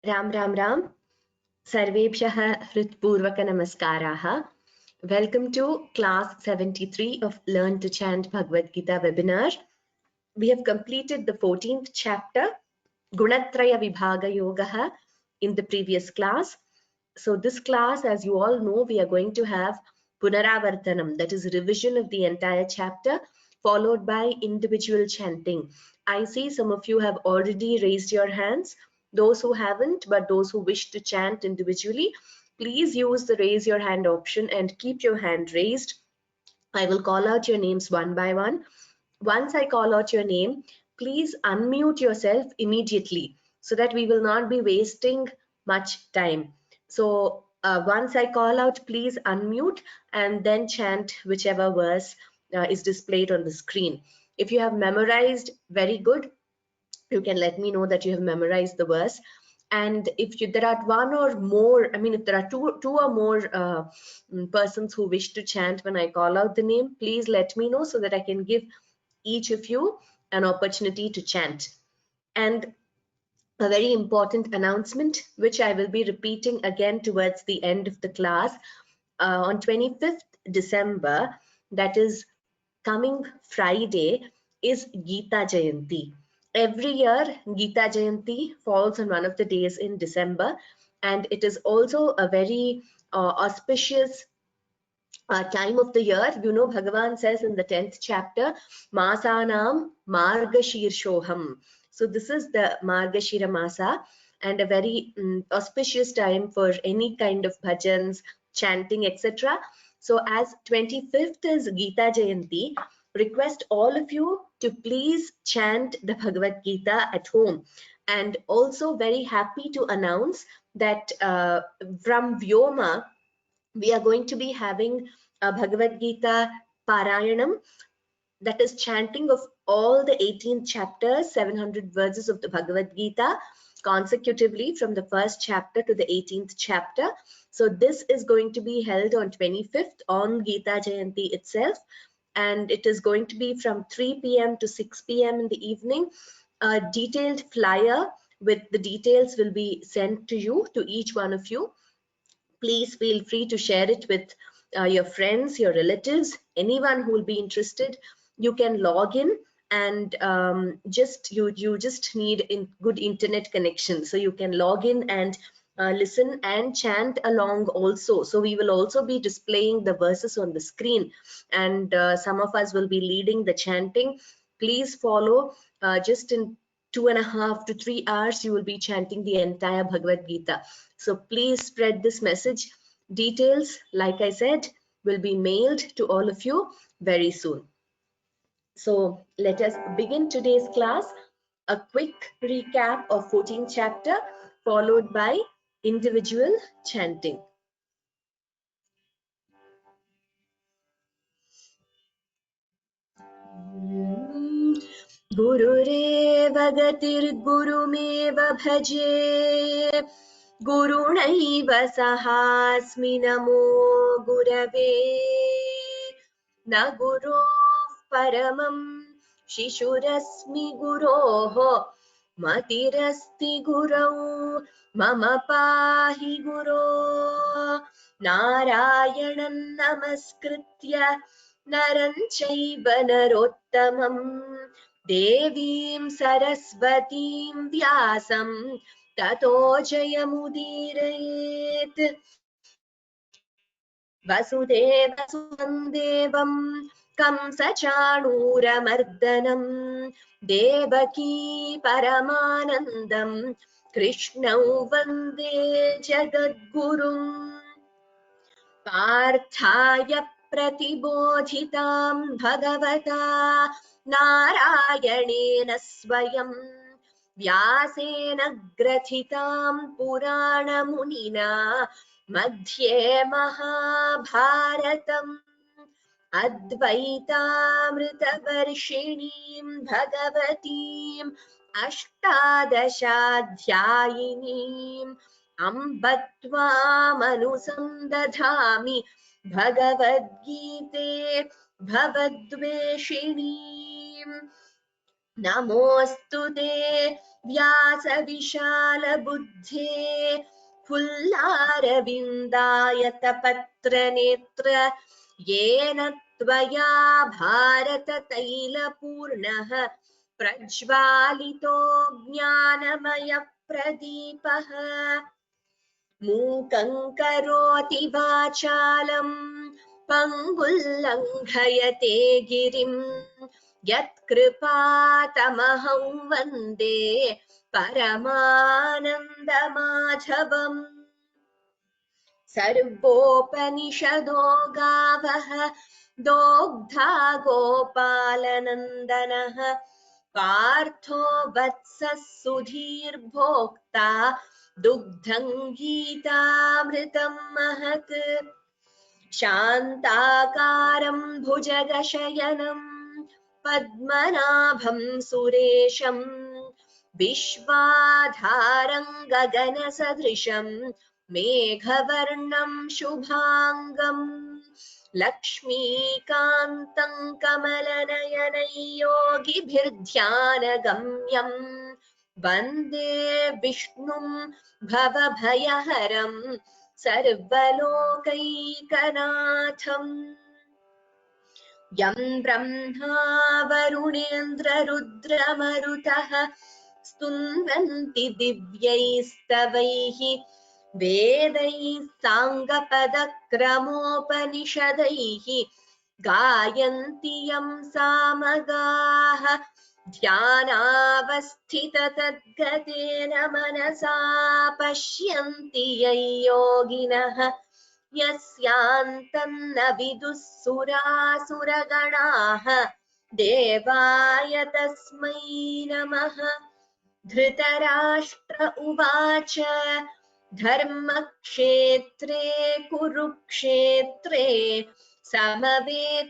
राम राम राम सर्वेभ्यः हृत्पूर्वक नमस्काराः. Welcome to class 73 of Learn to Chant Bhagavad Gita webinar. We have completed the 14th chapter Gunatraya Vibhaga Yogaha in the previous class. So this class, as you all know, we are going to have Punaravartanam, that is revision of the entire chapter, followed by individual chanting. I see some of you have already raised your hands. Those who haven't, but those who wish to chant individually, please use the raise your hand option and keep your hand raised. I will call out your names one by one. Once I call out your name, please unmute yourself immediately so that we will not be wasting much time. So once I call out, please unmute and then chant whichever verse is displayed on the screen. If you have memorized, very good. You can let me know that you have memorized the verse. And if there are one or more, if there are two or more persons who wish to chant when I call out the name, please let me know so that I can give each of you an opportunity to chant. And a very important announcement, which I will be repeating again towards the end of the class, on 25th December, that is coming Friday, is Gita Jayanti. Every year, Gita Jayanti falls on one of the days in December, and it is also a very auspicious time of the year. You know, Bhagavan says in the 10th chapter, Masanam Margashirshoham. So this is the Margashira Masa, and a very auspicious time for any kind of bhajans, chanting, etc. So as 25th is Gita Jayanti, request all of you to please chant the Bhagavad Gita at home. And also very happy to announce that from Vyoma, we are going to be having a Bhagavad Gita Parayanam, that is chanting of all the 18 chapters, 700 verses of the Bhagavad Gita consecutively from the first chapter to the 18th chapter. So this is going to be held on 25th on Gita Jayanti itself, and it is going to be from 3 p.m. to 6 p.m. in the evening. A detailed flyer with the details will be sent to you, to each one of you. Please feel free to share it with your friends, your relatives, anyone who will be interested. You can log in and you just need good internet connection. So you can log in and listen and chant along also. So we will also be displaying the verses on the screen, and some of us will be leading the chanting. Please follow. Just in 2.5 to 3 hours, you will be chanting the entire Bhagavad Gita. So please spread this message. Details, like I said, will be mailed to all of you very soon. So let us begin today's class. A quick recap of 14th chapter, followed by individual chanting. गुरुरेव गतिर्गुरुमेव भजे, गुरुणैव सहास्मि नमो गुरवे, न गुरोः परमं शिशुरस्मि गुरोः, मतिरस्ति गुरौ मम पाहि गुरो, नारायणं नमस्कृत्य नरं चैव नरोत्तमं, देवीं सरस्वतीं व्यासं ततो जयमुदीरयेत्. वसुदेवसुतं देवं कंसचाणूरमर्दनं, देवकी परमानन्दं कृष्णौ वन्दे जगद्गुरुम्. पार्थाय प्रतिबोधितां भगवता नारायणेन स्वयं, व्यासेन ग्रथितां पुराणमुनिना मध्ये महाभारतम्, अद्वैतामृतवर्षिणीं भगवतीम् अष्टादशाध्यायिनीम् अम्ब त्वामनुसन्दधामि भगवद्गीते भवद्वेषिणीम्. नमोऽस्तु ते व्यासविशालबुद्धे फुल्लारविन्दायतपत्रनेत्र येन त्वया भारततैलपूर्णः प्रज्वालितो ज्ञानमयप्रदीपः मूकं करोति वाचालं पङ्गुल्लङ्घयते गिरिं यत्कृपातमहं वन्दे परमानन्दमाधवम् सर्वोपनिषदो गावः दोग्धा गोपालनन्दनः पार्थो वत्सः सुधीर्भोक्ता दुग्धं गीतामृतं महत् शान्ताकारं भुजगशयनं पद्मनाभं सुरेशं विश्वाधारं गगनसदृशं मेघवर्णं शुभाङ्गम् लक्ष्मीकान्तं कमलनयनं योगिभिर्ध्यानगम्यं वन्दे विष्णुं भवभयहरं सर्वलोकैकनाथम् यं ब्रह्मा वरुणेन्द्ररुद्रमरुतः स्तुन्वन्ति दिव्यैस्तवैः वेदैः साङ्गपदक्रमोपनिषदैः गायन्ति यं सामगाः ध्यानावस्थिततद्गतेन मनसा पश्यन्ति यं योगिनः यस्यान्तं न विदुः सुरासुरगणाः देवाय तस्मै नमः धृतराष्ट्र उवाच धर्मक्षेत्रे कुरुक्षेत्रे समवेतायुयुत्सवः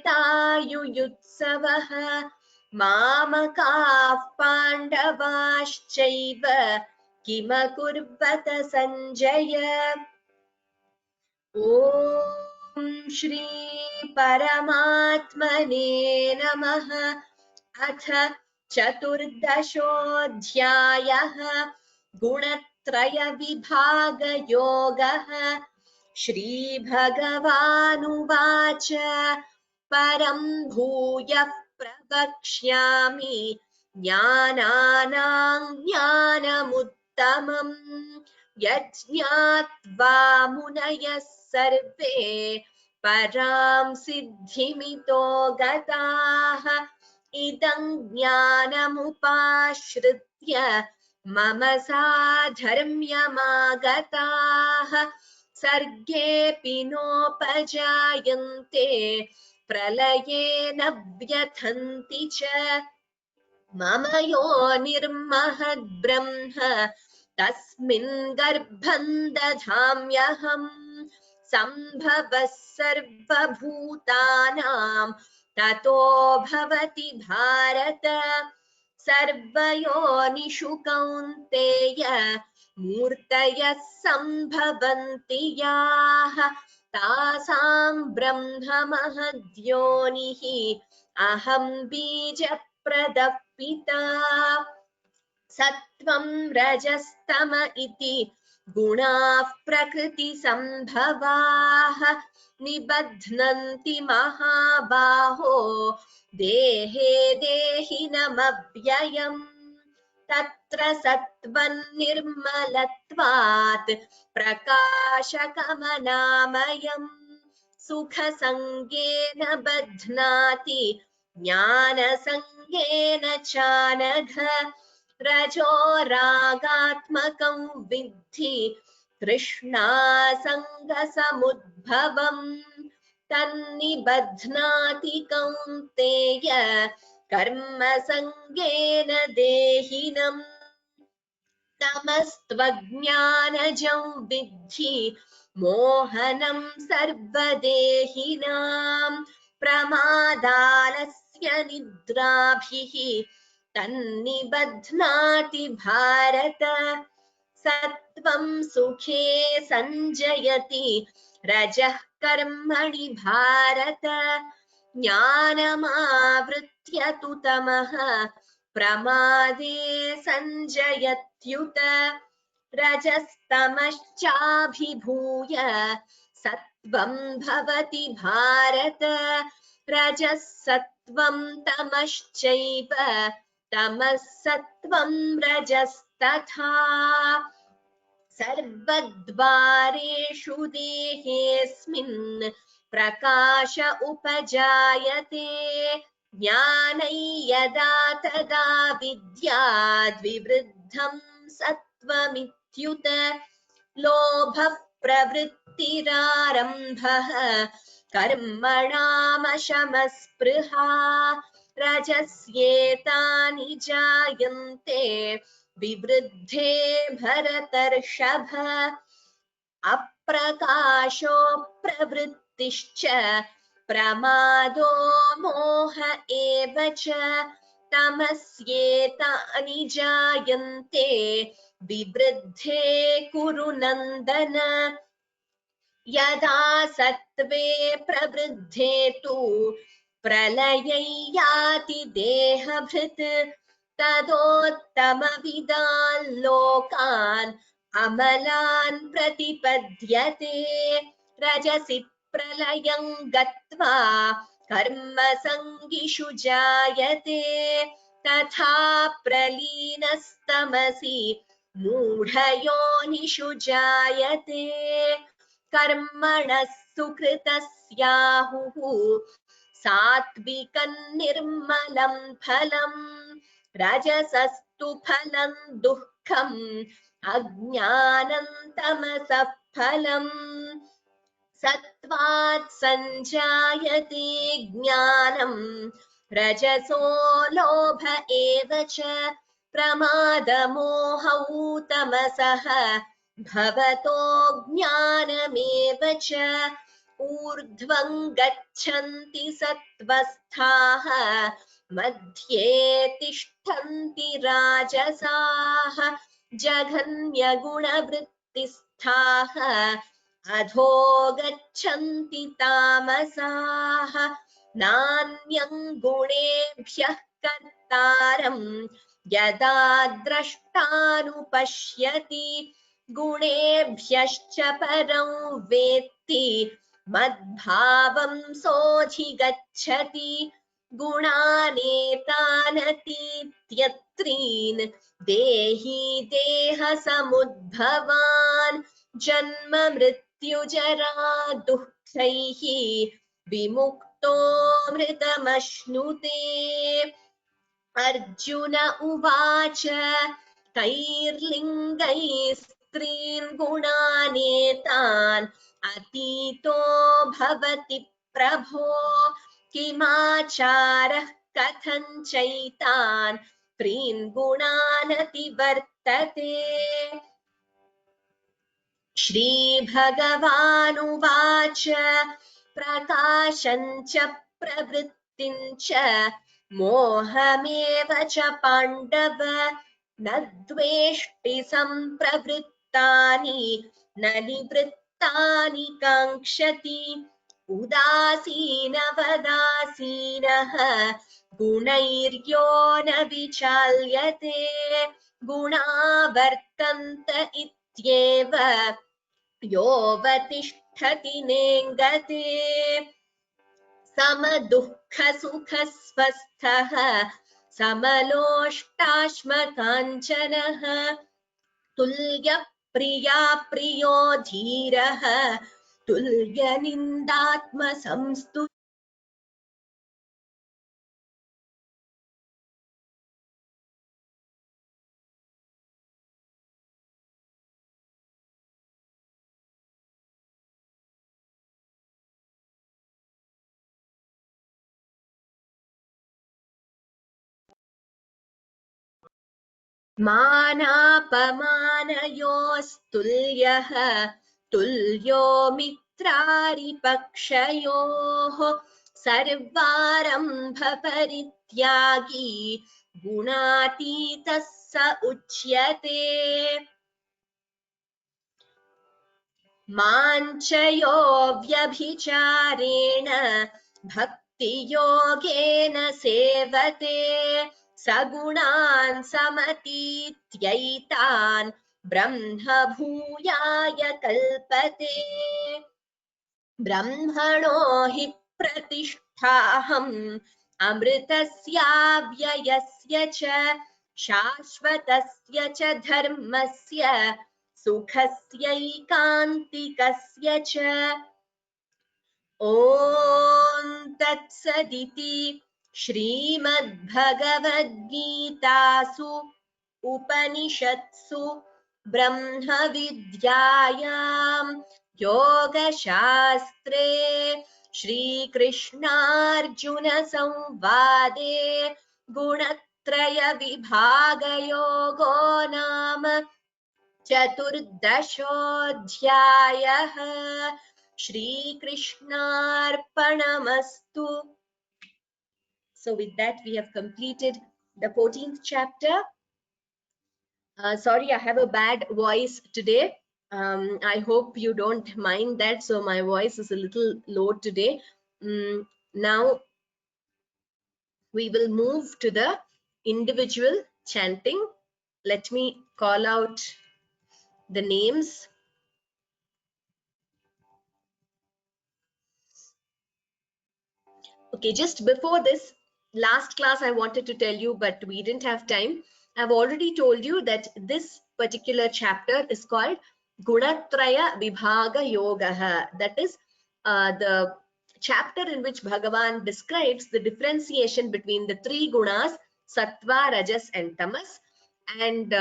मामकाः पाण्डवाश्चैव किमकुर्वत सञ्जय ॐ श्री परमात्मने नमः अथ चतुर्दशोऽध्यायः गुणत्रयविभागयोगः श्रीभगवानुवाच परं भूयः प्रवक्ष्यामि ज्ञानानां ज्ञानमुत्तमम् यज्ञात्वा मुनयः सर्वे परां सिद्धिमितो गताः इदं ज्ञानमुपाश्रित्य मम साधर्म्यमागताः सर्गेऽपि नोपजायन्ते प्रलये न व्यथन्ति च मम यो निर्महद्ब्रह्म तस्मिन् गर्भं दधाम्यहम् सम्भवः सर्वभूतानां ततो भवति भारत सर्वयोनिषु कौन्तेय मूर्तयः सम्भवन्ति याः तासां ब्रह्म महद्योनिः अहं बीजप्रदः पिता सत्वं रजस्तम इति गुणाः प्रकृतिसम्भवाः निबध्नन्ति महाबाहो देहे देहिनमव्ययम् तत्र सत्त्वन्निर्मलत्वात् प्रकाशकमनामयम् सुखसङ्गेन बध्नाति ज्ञानसङ्गेन चानघ रजो रागात्मकं विद्धि तृष्णासङ्गसमुद्भवम् तन्निबध्नाति कौन्तेय कर्मसङ्गेन देहिनम् तमस्त्वज्ञानजं विद्धि मोहनं सर्वदेहिनां प्रमादालस्य निद्राभिः तन्निबध्नाति भारत सत्वं सुखे संजयति रजः कर्मणि भारत ज्ञानमावृत्य तु तमः प्रमादे सञ्जयत्युत रजस्तमश्चाभिभूय सत्वं भवति भारत रजः सत्वं तमश्चैव तमः सत्वं रजस्तथा सर्वद्वारेषु देहेऽस्मिन् प्रकाश उपजायते ज्ञानै यदा तदा विद्याद् विवृद्धं सत्त्वमित्युत लोभः प्रवृत्तिरारम्भः कर्मणामशमस्पृहा रजस्येतानि जायन्ते विवृद्धे भरतर्षभ अप्रकाशो प्रवृत्तिश्च प्रमादो मोह एव च तमस्येतानि जायन्ते विवृद्धे कुरु नन्दन यदा सत्त्वे प्रवृद्धे तु प्रलयै याति देहभृत् तदोत्तमविदान् लोकान् अमलान् प्रतिपद्यते रजसि प्रलयं गत्वा कर्मसङ्गिषु जायते तथा प्रलीनस्तमसि मूढयोनिषु जायते कर्मणः सुकृतस्याहुः सात्विकं निर्मलं फलम् रजसस्तु फलं दुःखम् अज्ञानं तमसः फलम् सत्त्वात् सञ्जायते ज्ञानं रजसो लोभ एव च प्रमादमोहौ तमसः भवतो ज्ञानमेव च ऊर्ध्वं गच्छन्ति सत्त्वस्थाः मध्ये तिष्ठन्ति राजसाः जघन्यगुणवृत्तिस्थाः अधो गच्छन्ति तामसाः नान्यं गुणेभ्यः कर्तारं यदा द्रष्टानुपश्यति गुणेभ्यश्च परं वेत्ति मद्भावं सोऽधिगच्छति गुणानेतानतीत्यत्रीन् देहि देहसमुद्भवान् जन्म मृत्युजरा दुःखैः विमुक्तो मृतमश्नुते अर्जुन उवाच कैर्लिङ्गैः स्त्रीन् गुणानेतान् अतीतो भवति प्रभो किमाचारः कथं चैतान् त्रीन् गुणानतिवर्तते श्रीभगवानुवाच प्रकाशं च प्रवृत्तिं च मोहमेव च पाण्डव न द्वेष्टि सम्प्रवृत्तानि न निवृत्तानि काङ्क्षति उदासीनवदासीनः गुणैर्यो न विचाल्यते गुणा वर्तन्त इत्येव योऽवतिष्ठति नेङ्गते समदुःखसुखस्वस्थः समलोष्टाश्मकाञ्चनः तुल्यप्रिया प्रियो धीरः तुल्यनिन्दात्मसंस्तुतिः मानापमानयोस्तुल्यः तुल्यो मित्रारिपक्षयोः सर्वारम्भपरित्यागी गुणातीतः स उच्यते माञ्चयो व्यभिचारेण भक्तियोगेन सेवते सगुणान् समतीत्यैतान् ब्रह्म भूयाय कल्पते ब्रह्मणो हि प्रतिष्ठाहम् अमृतस्याव्ययस्य च शाश्वतस्य च धर्मस्य सुखस्यैकान्तिकस्य च ॐ तत्सदिति श्रीमद्भगवद्गीतासु उपनिषत्सु ब्रह्मविद्यायां योगशास्त्रे श्रीकृष्णार्जुनसंवादे गुणत्रयविभागयोगो नाम चतुर्दशोऽध्यायः। श्रीकृष्णार्पणमस्तु. So with that we have completed the 14th chapter. Sorry, I have a bad voice today. I hope you don't mind that. So my voice is a little low today. Now we will move to the individual chanting. Let me call out the names. Okay, just before this, last class I wanted to tell you, but we didn't have time. I've already told you that this particular chapter is called Gunatraya Vibhaga Yogaha. That is the chapter in which Bhagavan describes the differentiation between the three gunas, Sattva, Rajas and Tamas. And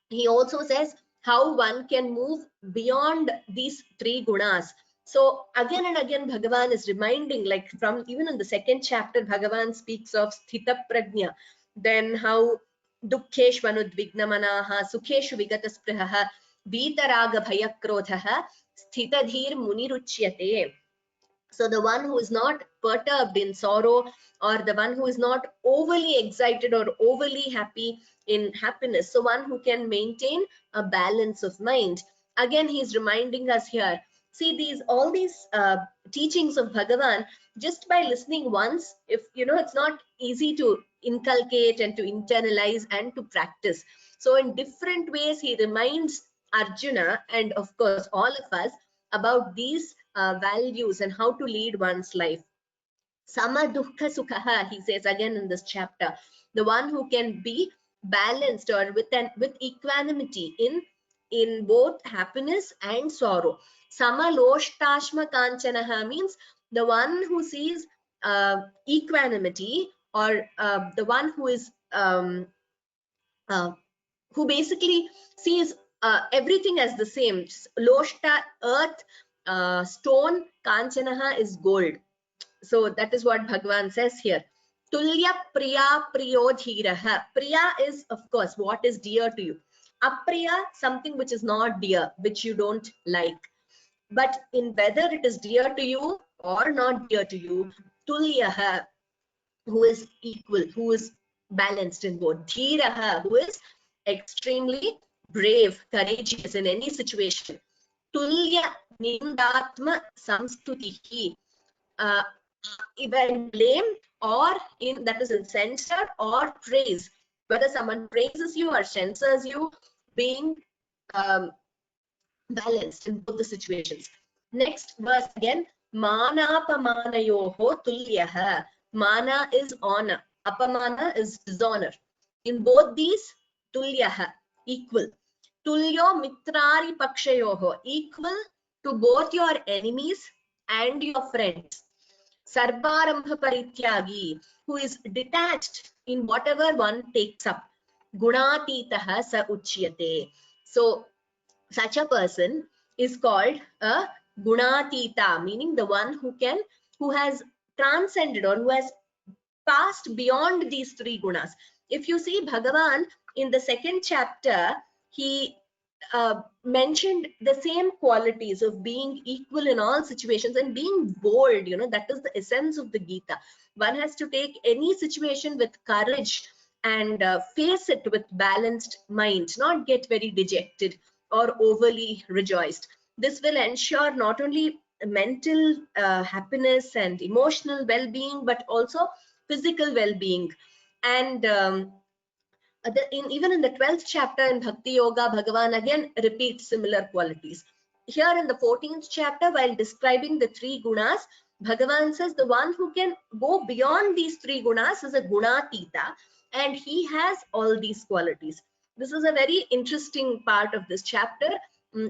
he also says how one can move beyond these three gunas. So again and again Bhagavan is reminding, like from even in the second chapter Bhagavan speaks of sthita prajna, then how dukkheshu anudvignamanaha sukheshu vigatasprihaha vitaraga bhayakrodhaha sthitadhir muniruchyate. So the one who is not perturbed in sorrow, or the one who is not overly excited or overly happy in happiness, so one who can maintain a balance of mind. Again, he's reminding us here, see all these teachings of Bhagavan, just by listening once, if you know, it's not easy to inculcate and to internalize and to practice. So in different ways he reminds Arjuna and of course all of us about these values and how to lead one's life. Sama dukkha sukhaha, he says again in this chapter, the one who can be balanced or with equanimity in both happiness and sorrow. Sama loshtashma kanchanaha means the one who sees equanimity, or the one who is who basically sees everything as the same. Loshta, earth, stone, kanchanaha is gold. So that is what Bhagavan says here. Tulya priya priyodhiraha. Priya is, of course, what is dear to you. Apriya, something which is not dear, which you don't like. But in whether it is dear to you or not dear to you, tulyaha, who is equal, who is balanced in both. Dhiraha, who is extremely brave, courageous in any situation. Tulya nindatma samstutihi. Even blame, or in that is in censure or praise, whether someone praises you or censors you, being balanced in both the situations. Next verse again, mana apamanayoho tulyaha. Mana is honor, apamana is dishonor. In both these, tulyaha, equal. Tulyo mitrari pakshayoho, equal to both your enemies and your friends. Sarvarambha parityagi, who is detached in whatever one takes up. Gunatitaha sa uchyate. So such a person is called a gunatita, meaning the one who has transcended, or who has passed beyond these three gunas. If you see Bhagavan in the second chapter, he mentioned the same qualities of being equal in all situations and being bold. You know, that is the essence of the Gita. One has to take any situation with courage and face it with balanced mind, not get very dejected or overly rejoiced. This will ensure not only mental happiness and emotional well-being, but also physical well-being. And even in the 12th chapter in Bhakti Yoga, Bhagavan again repeats similar qualities. Here in the 14th chapter, while describing the 3 gunas, Bhagavan says the one who can go beyond these 3 gunas is a gunatita, and he has all these qualities. This is a very interesting part of this chapter.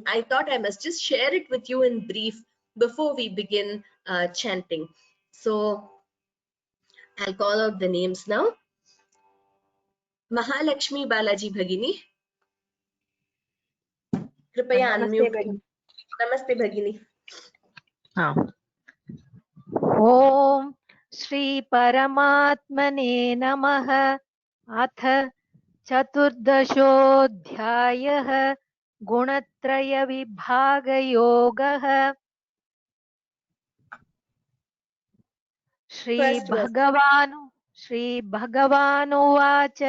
I thought I must just share it with you in brief before we begin chanting. So I'll call out the names now. Mahalakshmi Balaji Bhagini, कृपया unmute. Namaste Bhagini. ओम श्री परमात्मने नमः। अथ चतुर्दशोऽध्यायः गुणत्रय विभागयोगः। श्री भगवानुवाच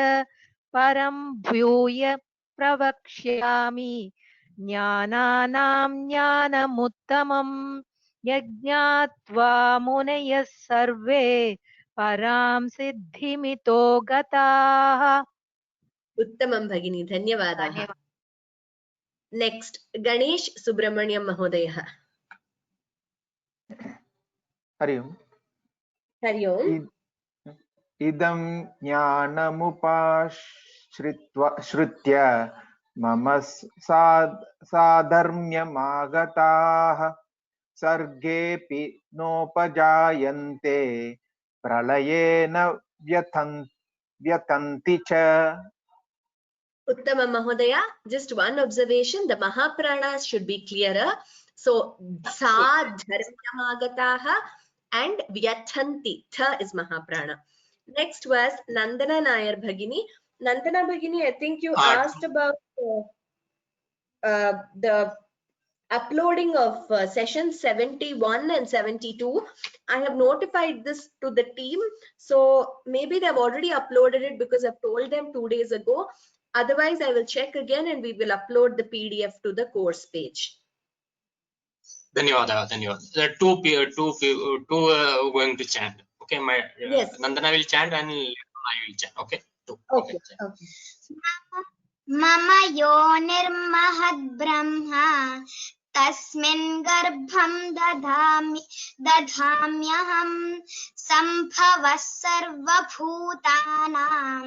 परं भूय प्रवक्ष्यामि ज्ञानानां ज्ञानमुत्तमम् यज्ञात्वा मुनयः सर्वे परां सिद्धिमितो गताः। उत्तमं भगिनी, धन्यवादाः। नेक्स्ट गणेश सुब्रह्मण्यम महोदयः। हरि ओम्। हरि ओम्। इदं ज्ञानमुपाश्रित्य मम साधर्म्यमागताः सर्गेऽपि नोपजायन्ते प्रलयेन व्यथन्ति च। Uttama Mahodaya, just one observation, the Mahapranas should be clearer. So, Sadharmyamagataha and Vyathanti, Tha is Mahaprana. Next was Nandana Nayar Bhagini. Nandana Bhagini, I think you asked about the uploading of sessions 71 and 72. I have notified this to the team, so maybe they've already uploaded it because I've told them 2 days ago. Otherwise, I will check again and we will upload the PDF to the course page. Dhanyawad. There are two going to chant. Okay, my yes. Nandana will chant and I will chant. Okay. Two. Okay. Mama yonirmahad brahma tasmin garbham dadhamyaham sambhavas sarva bhutanam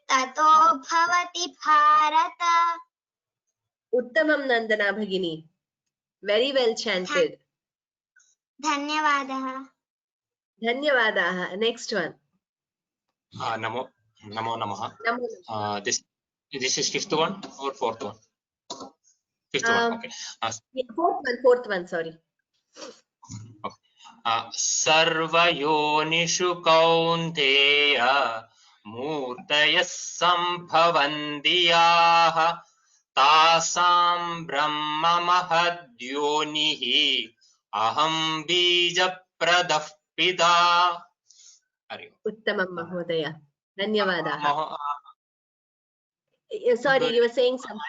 tato bhavati bharata. Uttamam Nandana Bhagini. Very well chanted. Dhanyavadaha. Dhanyavadaha. Next one. Namo Namaha. This is fifth one or fourth one? Fifth one, okay. Fourth one, sorry. Sarva yonishu kaunteya murtaya sambhavandiyaha tasam brahma mahadyonihi aham bija pradah pida. Uttamam Mahodaya. Dhanyavadaha. Sorry, you were saying something.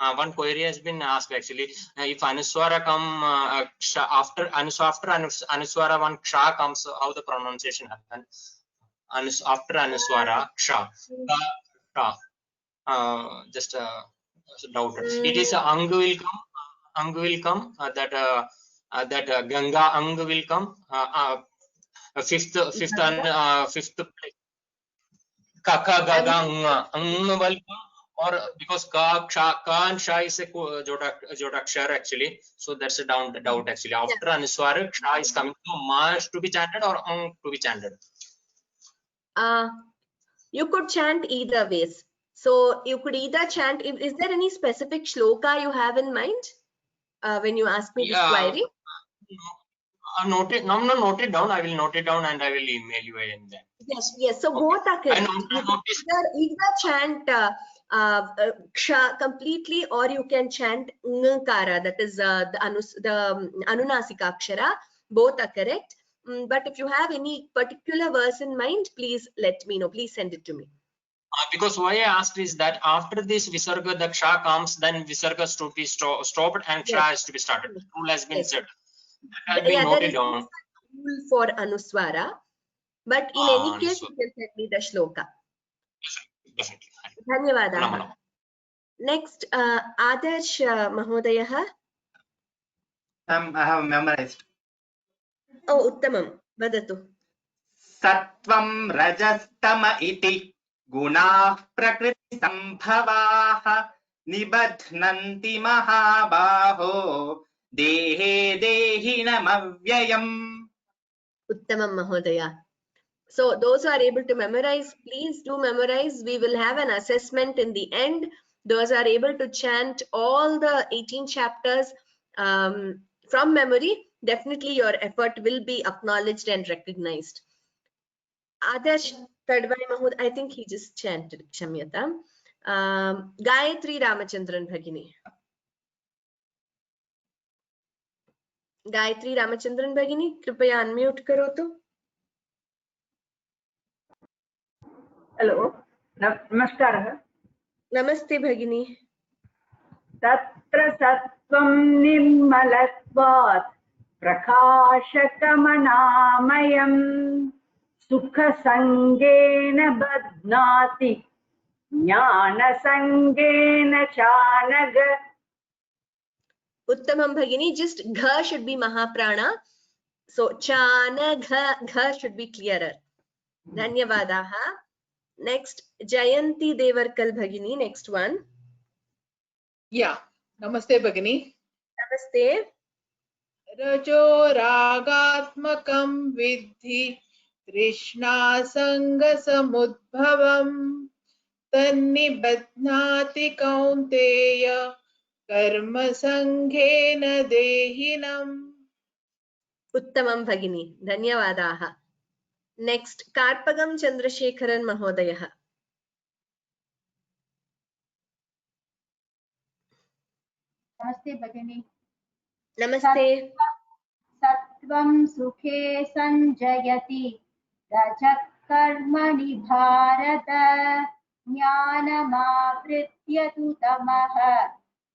One query has been asked actually. If Anuswara come after Anuswara, one Ksha comes, how the pronunciation happens? After Anuswara, Ksha. Just a doubt. It is Ang will come. That Ganga Ang will come. Fifth place. Kaka Gaga Ang will come. Or because Ka and Sha is a Jodakshar actually, so that's a doubt actually. After Anuswara, Sha is coming to Mash to be chanted or Ang to be chanted? You could chant either ways. So you could either chant. Is there any specific shloka you have in mind when you ask me this query? Note it down. I will note it down and I will email you in that. Yes. So both are correct. Either chant Ksha completely, or you can chant Ngkara, that is the Anunasika Akshara. Both are correct. But if you have any particular verse in mind, please let me know. Please send it to me. Because why I asked is that after this Visarga, the Ksha comes, then Visarga is to be stopped and Ksha is to be started. The rule has been said. That has been noted down. Rule for Anuswara. but in any case you can send me the shloka. Definitely. Dhanyavadah. Next, Adarsh Mahodayah. I have memorized. Oh, Uttamam. Vadatu. Sattvam rajastama iti gunaः prakriti sambhavaः nibadhnanti mahabaho dehe dehinam avyayam. Uttamam Mahodaya. So those who are able to memorize, please do memorize. We will have an assessment in the end. Those who are able to chant all the 18 chapters from memory, definitely your effort will be acknowledged and recognized. Adarsh Tadwai Mahod, I think he just chanted Kshamyata. Gayatri Ramachandran Bhagini. Gayatri Ramachandran Bhagini, कृपया unmute करो तो. Hello नमस्कारः. नमस्ते भगिनी. तत्र सत्त्वं निर्मलत्वात् प्रकाशकमनामयं सुखसङ्गेन बध्नाति ज्ञानसङ्गेन चानघ. Uttamam Bhagini, just gha should be Mahaprana. So chana gha should be clearer. Dhanyavadaha. Next, Jayanti Devarkal Bhagini, next one. Yeah, namaste Bhagini. Namaste. Rajo ragatmakam vidhi Krishna sanga samudbhavam tannibadhnati kaunteya karma sanghena dehinam. Uttamam Bhagini. Dhanyavadaha. Next, Karpagam Chandrasekharan Mahodayah. नमस्ते भगिनी. Namaste. सत्त्वं सुखे संजयति रजः कर्मणि भारत ज्ञानमावृत्य तु तमः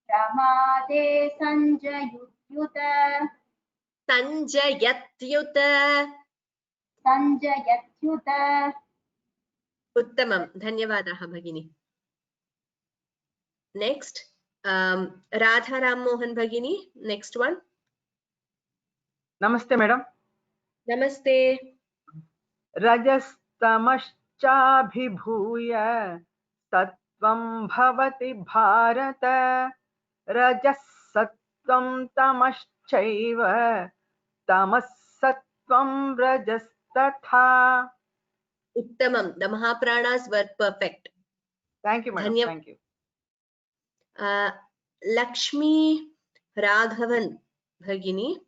प्रमादे संजयुत्युत. संजयत्युत. Uttamam. Dhanyavadaha Bhagini. Next, Radha Ram Mohan Bhagini. Next one. नमस्ते madam. Namaste. रजस्तमश्चाभिभूय सत्त्वं भवति भारत रजः सत्त्वं तमश्चैव तमः सत्त्वं रजस्तथा. Uttamam. The Mahapranas were perfect. Thank you madam. Thank you. Lakshmi Raghavan Bhagini.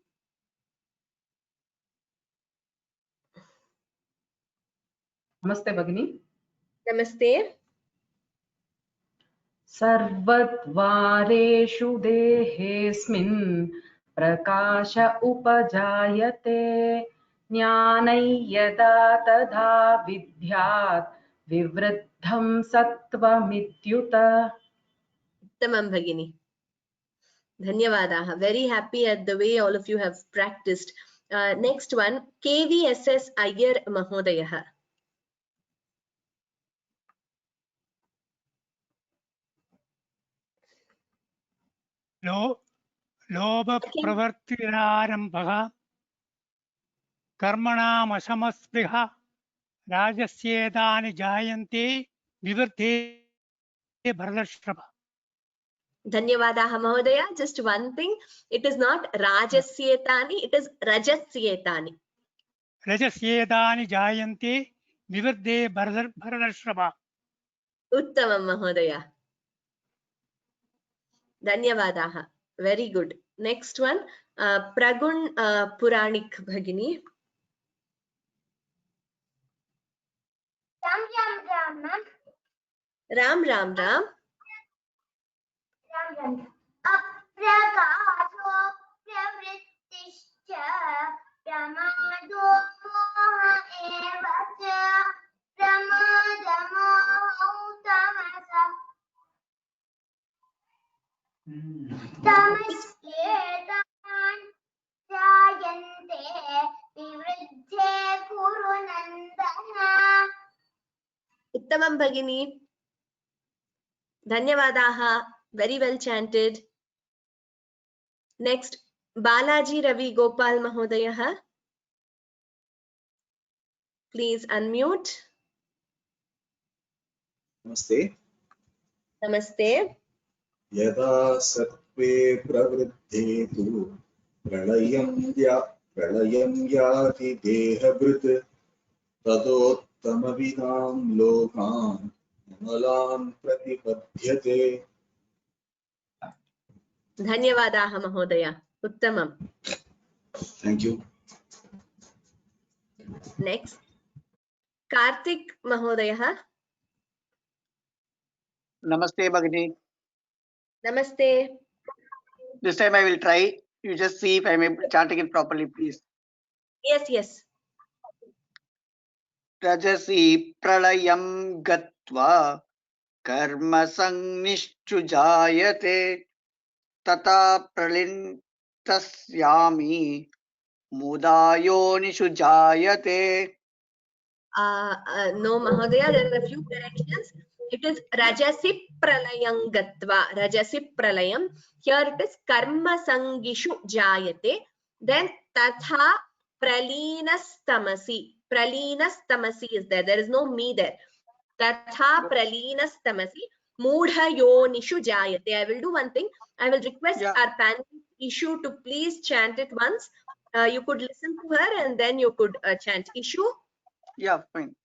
नमस्ते भगिनी. Namaste. सर्वद्वारेषु देहेऽस्मिन् प्रकाश उपजायते ज्ञानै यदा तदा विद्यात् विवृद्धं सत्त्वमित्युत. Uttamam Bhagini. Dhanyavadaha. Very happy at the way all of you have practiced. Next one, KVSS Iyer Mahodayah. लोभ प्रवृत्तिरारम्भः कर्मणामशमस्पृहा राजस्येतानि जायन्ते विवृद्धे भरतर्षभ. Dhanyavadaha Mahodaya. Just one thing, it is not Rajasyetani, it is Rajasyetani. रजस्येतानि जायन्ते विवृद्धे भरतर्षभ. Uttamam Mahodaya. Dhanyavadaha. Very good. Next one, Pragun Puranik Bhagini. Ram Ram Ram. अप्रकाशो प्रवृत्तिश्च प्रमादो मोह एव च प्रमादमोहौ तमसः तमस्येतान् जायन्ते विवृद्धे कुरु नन्द उत्तमं भगिनी. धन्यवादाः. Very well chanted. Next, Balaji Ravi Gopal Mahodayah. Please unmute. नमस्ते. Namaste. यदा सत्त्वे प्रवृद्धे तु प्रलयं याति देहभृत् तदोत्तमविदां लोकान् अमलान् प्रतिपद्यते. धन्यवादाः महोदय. उत्तमम्. Thank you. Next, Karthik Mahodayah. Namaste, Bhagini. Namaste. This time I will try. You just see if I am chanting it properly, please. Yes, yes. Rajasi pralayam gatva karma sangnishchujayate tata pralintasyami mudayonishu No, Mahodaya, there are a few corrections. It is Rajasi Pralayam Gatva. Rajasi Pralayam. Here it is Karma Sangishu Jayate. Then Tatha Pralinastamasi. Pralinastamasi is there. There is no me there. Tatha Pralinastamasi. Mudha Yonishu Jayate. I will do one thing. I will request our panel Issue to please chant it once. You could listen to her and then you could chant. Issue. Yeah, fine.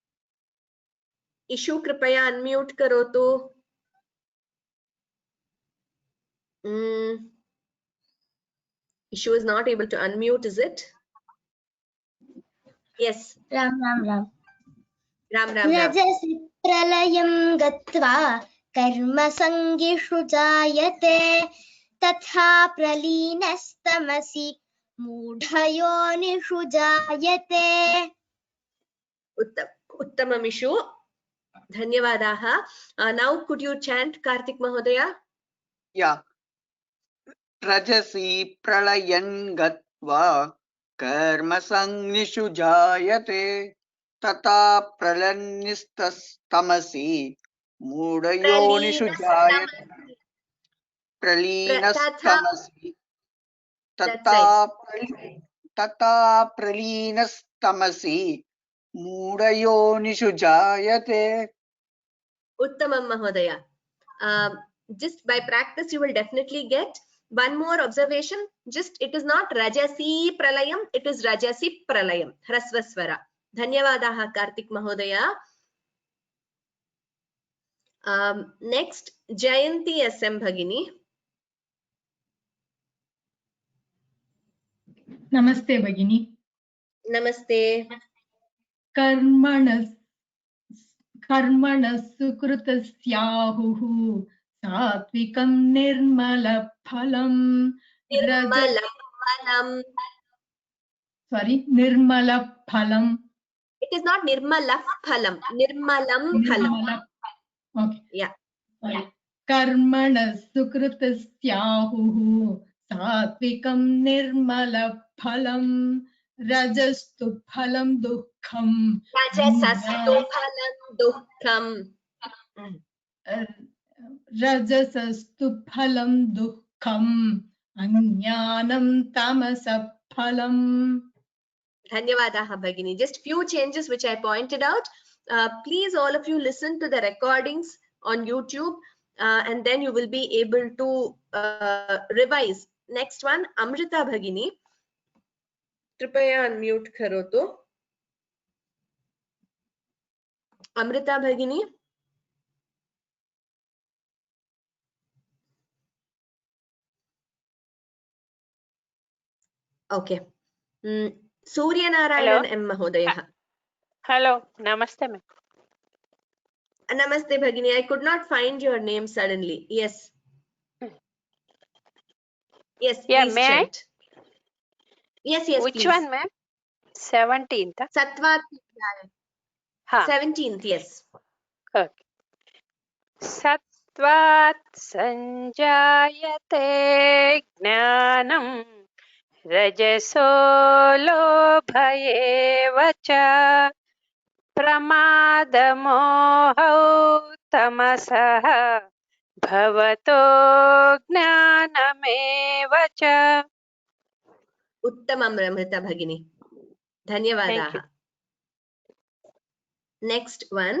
Issue कृपया unmute करो तो. Issue is not able to unmute, is it? Yes. Ram. Ram. Rajasi pralayam gatva karma sangishu jayate tatha pralinastamasi mudhayonishu jayate. Uttamam Issue. Dhanyavadaha. Now could you chant Karthik Mahodaya? Yeah. Rajasi pralayan gatva karma sangishu jayate tata pralanistastamasi mudayonishu jayate pralinastamasi tata pralinastamasi mudayonishu jayate. Uttamam Mahodaya. Just by practice, you will definitely get. One more observation. Just it is not Rajasi Pralayam, it is Rajasi Pralayam. Hrasvasvara. Dhanyavadaha Karthik Mahodaya. Next, Jayanti SM Bhagini. Namaste Bhagini. Namaste. Karmanas sukrutasyahuhu satvikam nirmala phalam. Nirmala phalam. It is not nirmala phalam. Nirmalam phalam. Okay. Yeah. Karmanas sukrutasyahuhu satvikam nirmala phalam. Rajastu phalam dukkham. Rajasastu phalam dukkham. Rajasastu phalam dukkham. Ajnanam tamasa phalam. Dhanyavadaha Bhagini. Just few changes which I pointed out. Please all of you listen to the recordings on YouTube and then you will be able to revise. Next one, Amrita Bhagini. Kripaya unmute karo to. Amrita Bhagini. Okay. Surya Narayan M. Mahodaya. Hello. Namaste, ma'am. Namaste, Bhagini. I could not find your name suddenly. Yes. Yes, yeah, please may chant. Yes, Which please. one, ma'am? 17th. Sattvat 17th, yes. Okay. Sattvat sanjayate jnanam rajaso lobhayevacha प्रमादमोहौ तमसः भवतो ज्ञानमेव च. उत्तमम् अमृता भगिनी. Thank धन्यवादाः. you. Next one.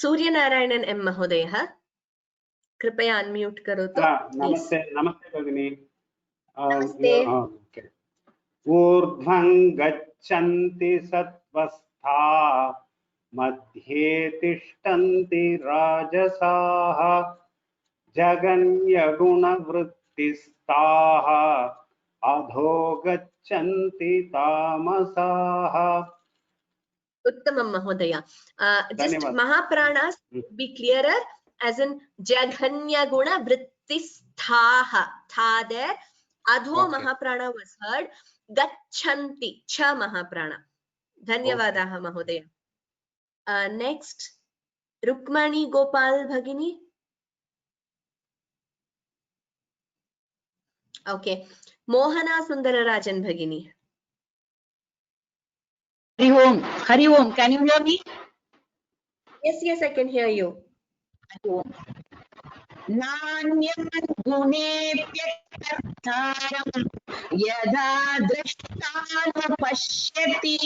सूर्यनारायणन् M महोदयः, कृपया unmute करोतु. नमस्ते नमस्ते भगिनी. नमस्ते. ऊर्ध्वं गच्छन्ति सत्त्वस्था मध्ये तिष्ठन्ति राजसाः जगन्यगुणवृत्तिस्ताः अधो गच्छन्ति तामसाः. उत्तमं महोदय. Just धन्यवाद. Mahapranas be clearer, as in Jaghanya Guna Vrittisthaha. Tha there. Adho Okay. Mahaprana was heard. Gachanti Cha Mahaprana. Dhanyavadaha Mahodaya. Next, Rukmani Gopal Bhagini. Okay. Mohana Sundararajan Bhagini. Hari Om, can you hear me? Yes, I can hear you. Nanyam gunepyaktartharam yada drashtaanu pashyati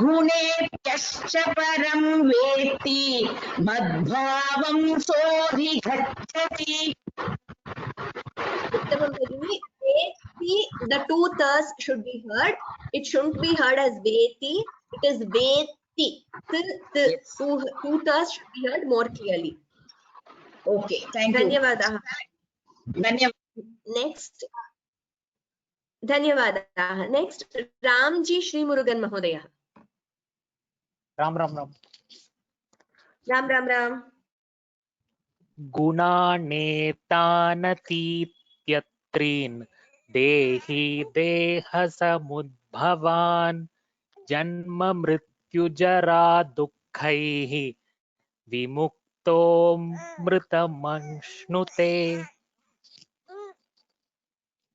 gunepyascha param veti madbhavam sodhi gacchati. Uttamam Bhagini, Veti, the two ths should be heard. It shouldn't be heard as Veti. It is Veti. Two ths should be heard more clearly. Okay, thank you. Dhanyavadaha. Next. Dhanyavadaha. Next, Ramji Shri Murugan Mahodaya. Ram. Ram. गुणानेतानतीत्यत्रीन् देहि देहसमुद्भवान् जन्म मृत्युजरा दुःखैः विमुक्तोऽमृतमश्नुते.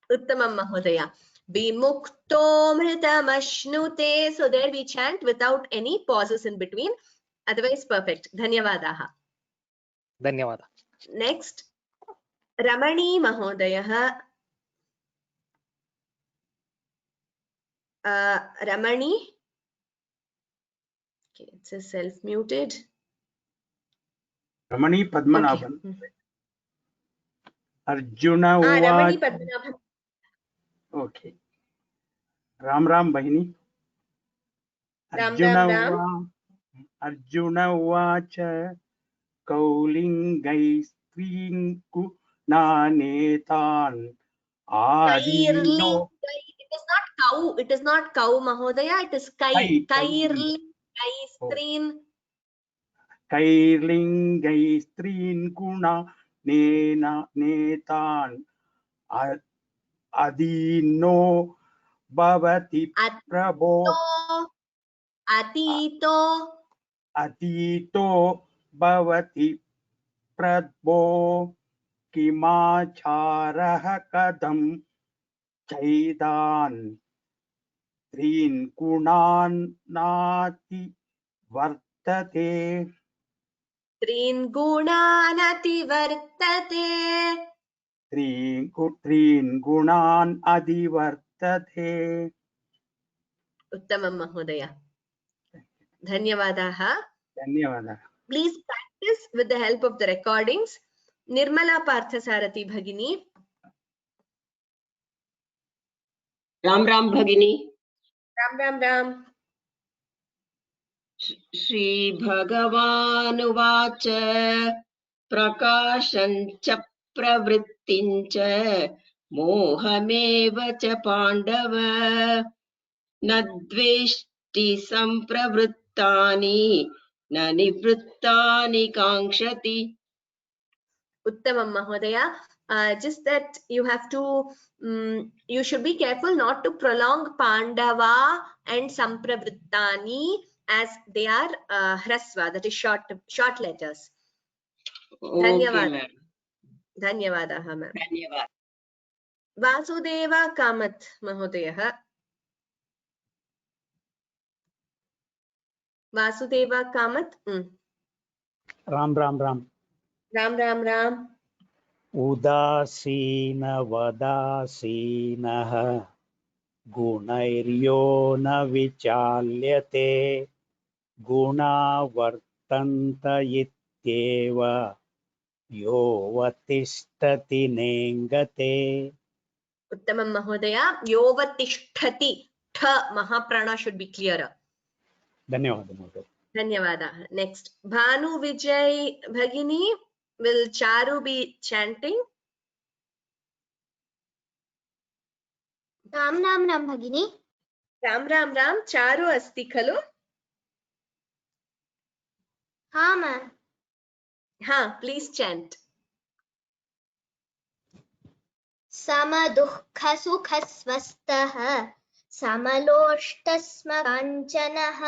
Uttamam Mahodaya. Vimuktomritamashnuते. So there we chant without any pauses in between. Otherwise, perfect. Dhanyavadaha. धन्यवाद. Next, Ramani Mahodaya. Ramani. Okay, it says self-muted. Ramani Padmanabhan. Okay. Arjuna Ramani Uvacha. Padmanabhan. Okay. Ram Bahini. Ram. Arjuna Uvacha Kaulingaistrinku Nanetan Adino. It is not cow. It is not cow, Mahodaya. It is kai. Kairlingaistreen. Kairlingaistreen Kuna Netan Adino Bhavati Prabho. Atito Bhavati Prabho Kimacharaha Kadam Chaidan Trin Kunan Nati Vartate. Trin Gunanati Vartate. Trin Gunan Adivartate. Uttamam Mahodaya. Dhanyavadaha. Please practice with the help of the recordings. Nirmala Parthasarathi Bhagini. Ram Bhagini. Ram. Shri Bhagavanuvacha Prakashancha Pravrittincha Mohameva cha Pandava Nadveshti Sampravrittani Nanivrittani Kankshati. Uttamam Mahodaya. Just that you have to, you should be careful not to prolong Pandava and Sampravrittani as they are hrasva, that is short letters. Okay, ma'am. Dhanyavadah, ma'am. Dhanyavad. Vasudeva Kamath Mahodayah. Vasudeva Kamath. Ram Ram Ram Ram Ram Ram. उदासीन वदासीनः गुणैर्यो न विचाल्यते गुणा वर्तन्त इत्येव योऽवतिष्ठति नेङ्गते. Uttamam Mahodaya. Yovatishtati. Tha Mahaprana should be clearer. धन्यवाद महोदय. Dhanyavada. Next, Bhanu Vijay Bhagini. Will Charu be chanting? Ram Ram Ram Bhagini. Ram Ram Ram. Charu asti khalu? Ha ma'am. Ha, please chant. समदुःख सुख स्वस्थः समलोष्टस्म काञ्चनः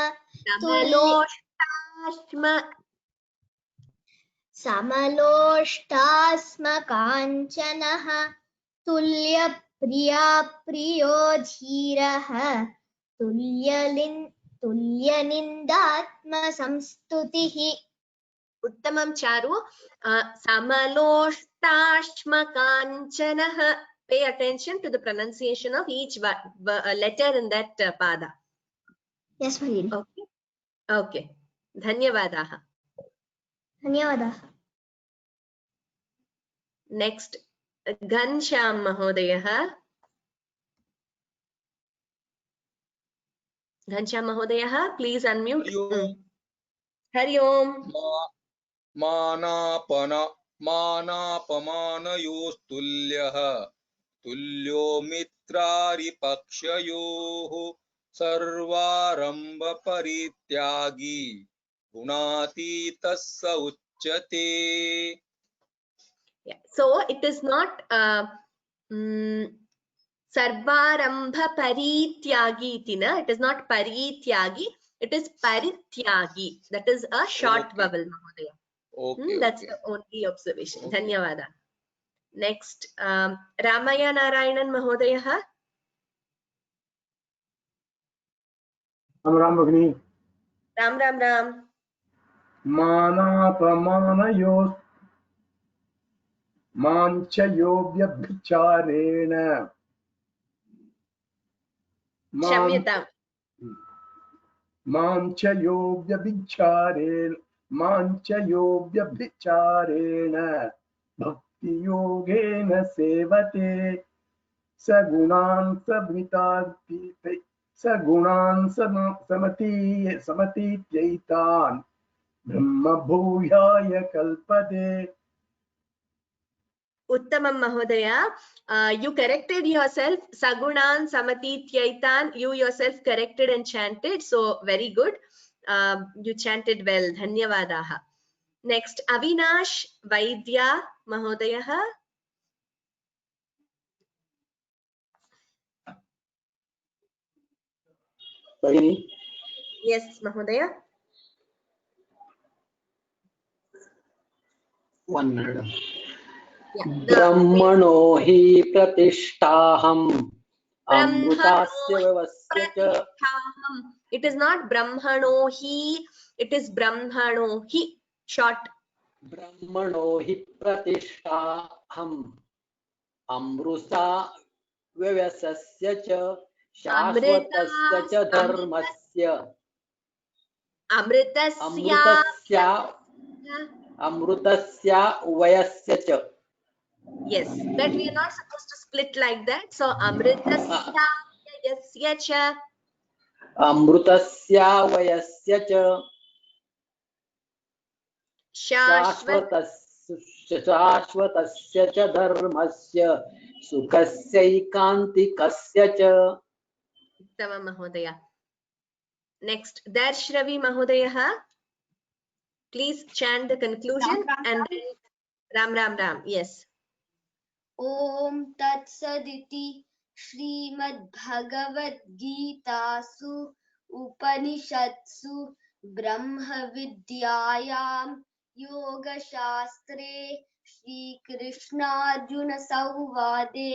समलोष्टास्म काञ्चनः तुल्यप्रिया प्रियो धीरः तुल्यनिन्दात्म संस्तुतिः. Uttamam Charu. Samaloshtasma Kanchanah. Pay attention to the pronunciation of each letter in that pada. Yes, Bhagini. Okay. Okay. Dhanyavadaha. Dhanyavadah. Next, Ghansham Mahodayah. Ghansham Mahodayah, please unmute. Hari Om. मानापमानयोस्तुल्यः तुल्यो मित्रारिपक्षयोः सर्वारम्भपरित्यागी गुणातीतः स उच्यते. Yeah. So it is not Sarvarambha Parityagi tina. It is not Parityagi. It is Parityagi. That is a short vowel, Mahodaya. Okay, that's the only observation. Dhanyavada. Next, Ramaya Narayanan Mahodaya. Ram Ram Bhagini. Ram Ram Ram. Manapamanayo manchayobhyabhicharena. Shamyatam. manchayobhyabhicharena bhakti yogena sevate sagunan samati tyaitan brahma bhuyaya kalpade. Uttamam Mahodaya. You corrected yourself. Sagunan Samati Tyaitan. You yourself corrected and chanted. So very good. You chanted well. Dhanyavadaha. Next, Avinash Vaidya Mahodaya. Bhagini. Yes, Mahodaya. 1 minute. ब्रह्मणो हि प्रतिष्ठाहम् अमृतस्य व्यवस्य च. It is not Brahmano hi. It is Brahmano hi. Short. ब्रह्मणो हि प्रतिष्ठाहम् अमृता व्यवस्य च शाश्वतस्य च धर्मस्य. अमृतस्य वयस्य च. Yes, that we are not supposed to split like that. So Amritasya yasya cha. Amrutasya vayasya cha. Shashvatasya cha dharmasya sukhasya cha. Uttama Mahodaya. Next, Darshravi Mahodaya. Please chant the conclusion and then Ram Ram Ram. Yes. Om Tat Saditi Srimad Bhagavad Gitasu उपनिषत्सु ब्रह्मविद्यायां योगशास्त्रे श्रीकृष्णार्जुनसंवादे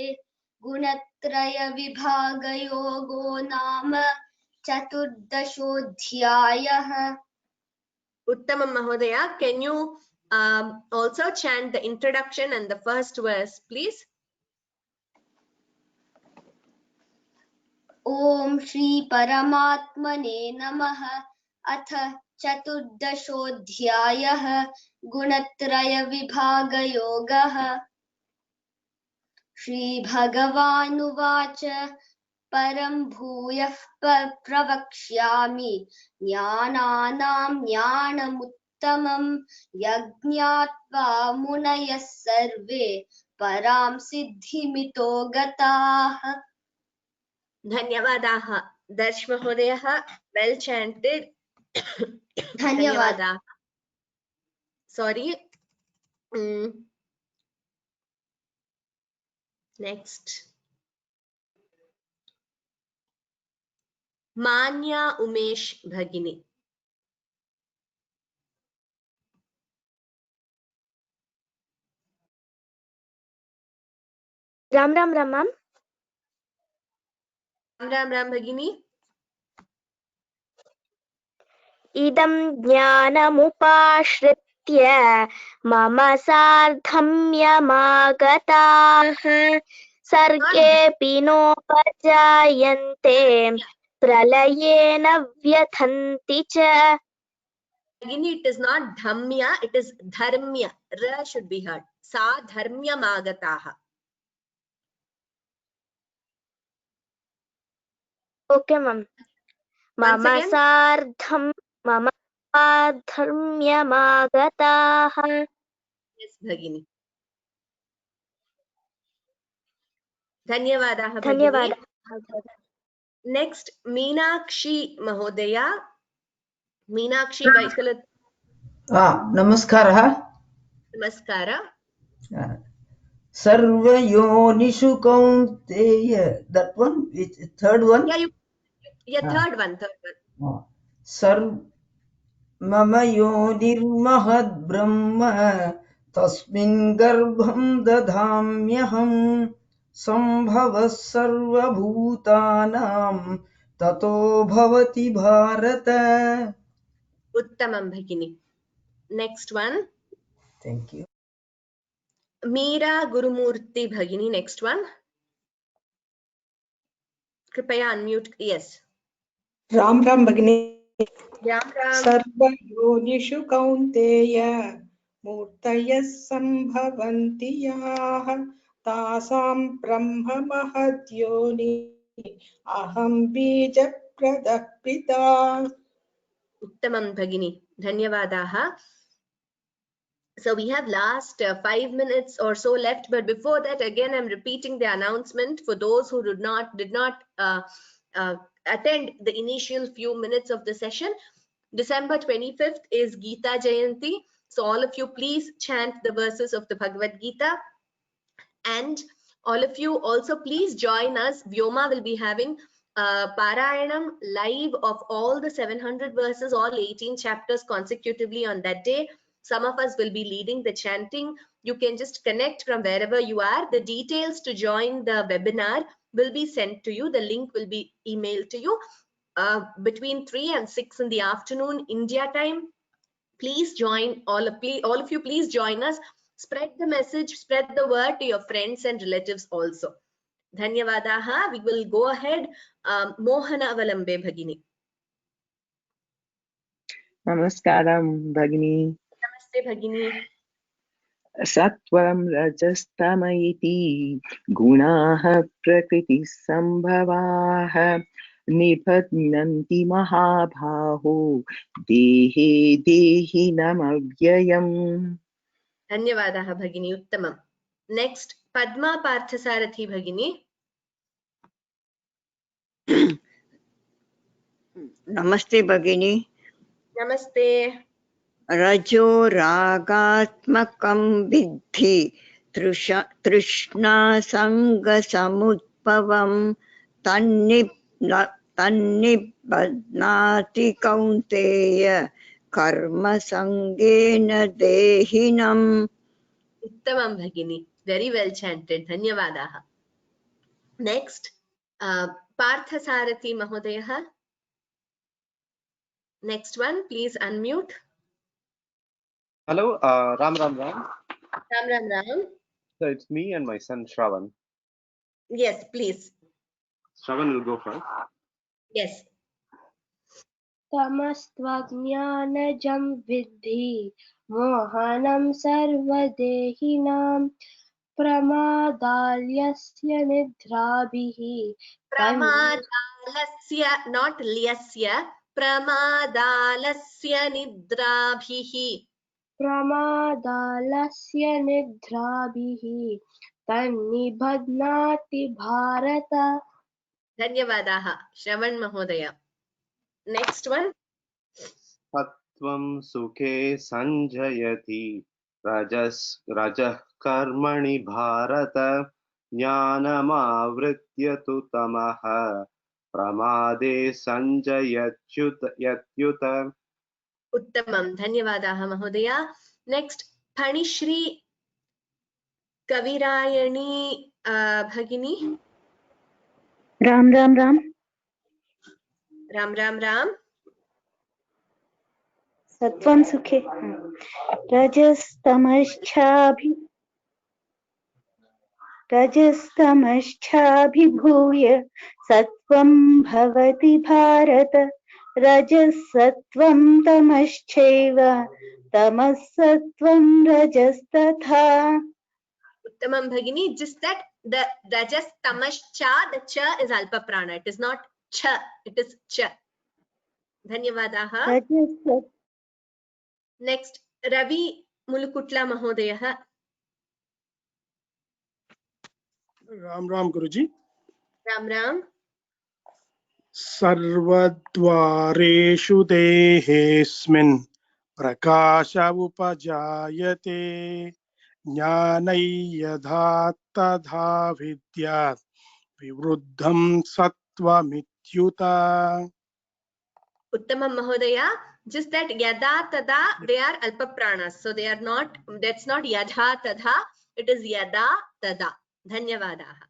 गुणत्रयविभागयोगो नाम चतुर्दशोऽध्यायः। Uttamam Mahodaya, can you also chant the introduction and the first verse, please? ॐ श्री परमात्मने नमः। अथ चतुर्दशोऽध्यायः गुणत्रयविभागयोगः। श्रीभगवानुवाच परं भूयः प्रवक्ष्यामि ज्ञानानां ज्ञानमुत्तमं यज्ञात्वा मुनयः सर्वे परां सिद्धिमितो गताः। Dhanyavadaha. Darsh Mahodaya, well chanted. Dhanyavad. Sorry. Next. Manya Umesh Bhagini. Ram Ram Ramam. Ram Ram Bhagini. Idam jnanamupashritya mama sardham yamagataah sarge pinopajayante pralayena vyathanti cha. Bhagini, it is not dhamya, it is dharmya. Ra should be heard. Sa dharmya magataha. Okay, ma'am. Mama sardham yamagataah. Yes, Bhagini. Dhanyavadaha, Dhanyavad. Bhagini. Next, Meenakshi Mahodaya. Meenakshi Vaikalat. Namaskara. Namaskara. Sarvayonishu kaunteya. That one, which third one? Third one. Mama yonirmahad brahma tasmin garbham dadhamyaham sambhava sarva bhutanam tato bhavati bharata. Uttamam Bhagini. Next one. Thank you. Meera Gurumurti Bhagini. Next one. Kripaya unmute. Yes. Ram Ram Bhagini. Ram Ram. Sarvayonishu kaunteya murtayah sambhavanti yaah tasam brahma mahadyoni aham bija pradapita. Uttamam Bhagini. Dhanyavadaha. So we have last 5 minutes or so left, but before that, again, I'm repeating the announcement for those who did not attend the initial few minutes of the session. December 25th is Gita Jayanti. So all of you please chant the verses of the Bhagavad Gita. And all of you also please join us. Vyoma will be having Parayanam live of all the 700 verses, all 18 chapters consecutively on that day. Some of us will be leading the chanting. You can just connect from wherever you are. The details to join the webinar will be sent to you. The link will be emailed to you between 3 and 6 in the afternoon, India time. Please join, all of you, please join us. Spread the message, spread the word to your friends and relatives also. Dhanyavadaha. We will go ahead. Mohana Avalambe Bhagini. Namaskaram Bhagini. Namaste Bhagini. Sattvam rajastamayiti gunaha prakriti sambhavaha nibhatnanti mahabhaho dehe dehi namavyayam. Dhanyavadaha Bhagini. Uttamam. Next, Padma Parthasarathi Bhagini. Namaste Bhagini. Namaste. Rajo ragatmakam vidhi trishna sanga samutpavam तन्निबध्नाति Kaunteya कर्मसङ्गेन देहिनम्. उत्तमं भगिनी, very well chanted. धन्यवादाः. Next, Parthasarathi Mahodayah. Next one, please unmute. Hello, Ram. Ram Ram. So it's me and my son Shravan. Yes, please. Shravan will go first. Yes. तमस्त्वज्ञानजं विद्धि मोहनं सर्वदेहिनां प्रमादालस्य निद्राभिः प्रमादालस्य, not lyasya, प्रमादालस्य निद्राभिः. प्रमादालस्य निद्राभिः तन्निबध्नाति Bharata. धन्यवादाः श्रवण महोदय. Next one. सत्वं सुखे संजयति रजः कर्मणि भारत ज्ञानमावृत्य तु तमः प्रमादे संजयत्युत. उत्तमं, धन्यवादाः महोदय. Next, फणिश्री कविरायणी भगिनी. राम राम राम. राम राम राम. सत्वं सुखे रजस्तमश्चाभिभूय सत्वं भवति भारत. रजसत्वं तमश्चैव तमः सत्वं रजस्तथा. उत्तमं भगिनी. Just that the rajas tamash cha, the cha is alpa prana. It is not cha, it is cha. धन्यवादाः. Next, Ravi Mulukutla Mahodayah. Ram Ram guruji. Ram Ram. सर्वद्वारेषु देहेऽस्मिन् प्रकाश उपजायते ज्ञानै यथा तथा विद्यात् विवृद्धं सत्त्वमित्युत. Uttamam Mahodaya. Just that yada tada, they are alpa pranas, so they are not, that's not yadha tadha, it is yada tada. Dhanyavadaha.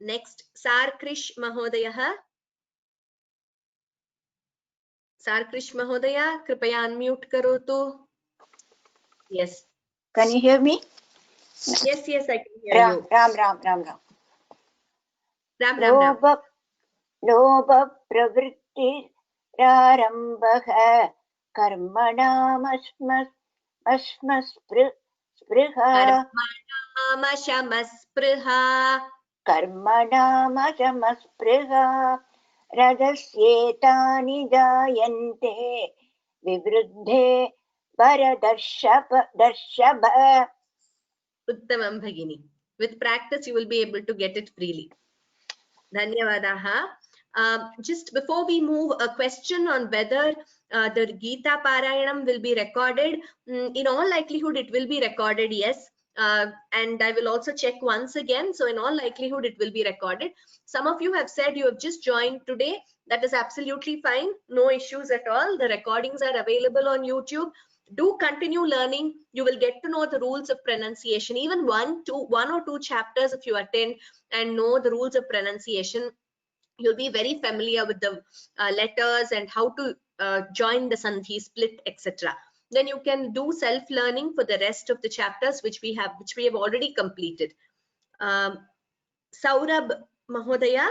Next, Sarkrish Mahodayah. Sarkrish Mahodaya, kripaya unmute karotu. Yes. Can you hear me? Yes, yes, I can hear you. Ram. लोभ प्रवृत्ति प्रारंभः कर्मणामशमस्पृहा रजस्येतानि जायन्ते विवृद्धे भरतर्षभ. Uttamam Bhagini. With practice, you will be able to get it freely. Dhanyavadaha. Just before we move, a question on whether the Gita Parayanam will be recorded. In all likelihood, it will be recorded, yes. And I will also check once again. So in all likelihood, it will be recorded. Some of you have said you have just joined today. That is absolutely fine. No issues at all. The recordings are available on YouTube. Do continue learning. You will get to know the rules of pronunciation. Even one or two chapters, if you attend and know the rules of pronunciation, you'll be very familiar with the letters and how to join the sandhi, split, etc. Then you can do self-learning for the rest of the chapters which we have already completed. Saurabh Mahodaya.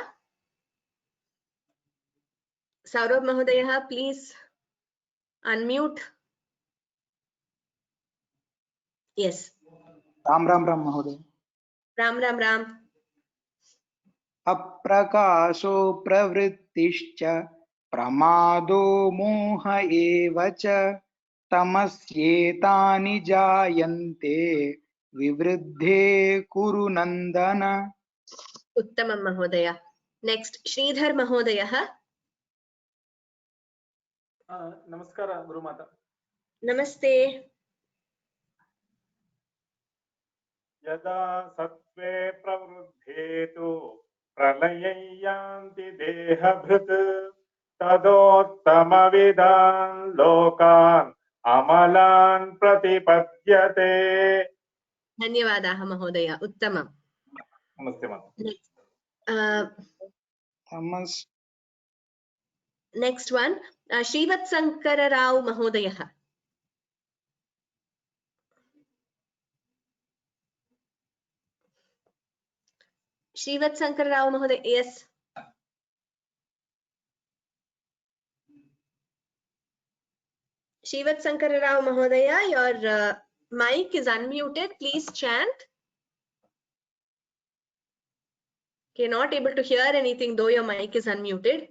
Saurabh Mahodaya, please unmute. Yes. Ram महोदय. राम. अप्रकाशो प्रवृत्तिश्च प्रमादो मोह एव च तमस्येतानि जायन्ते विवृद्धे कुरु नन्दन. उत्तमं महोदय. Next, Sridhar Mahodayah. नमस्कार गुरुमाता. नमस्ते. यदा सत्त्वे प्रवृद्धे तु प्रलये यान्ति देहभृत् तदोत्तमविदान् लोकान् अमलान् प्रतिपद्यते। धन्यवादाः महोदय, उत्तमम्। नमस्ते नेक्स्ट वन श्रीवत्संकर राव महोदयः। श्रीवत्संकर राव महोदय, यस। Shivat Rao Mahodaya, your mic is unmuted. Please chant. Okay, not able to hear anything though your mic is unmuted.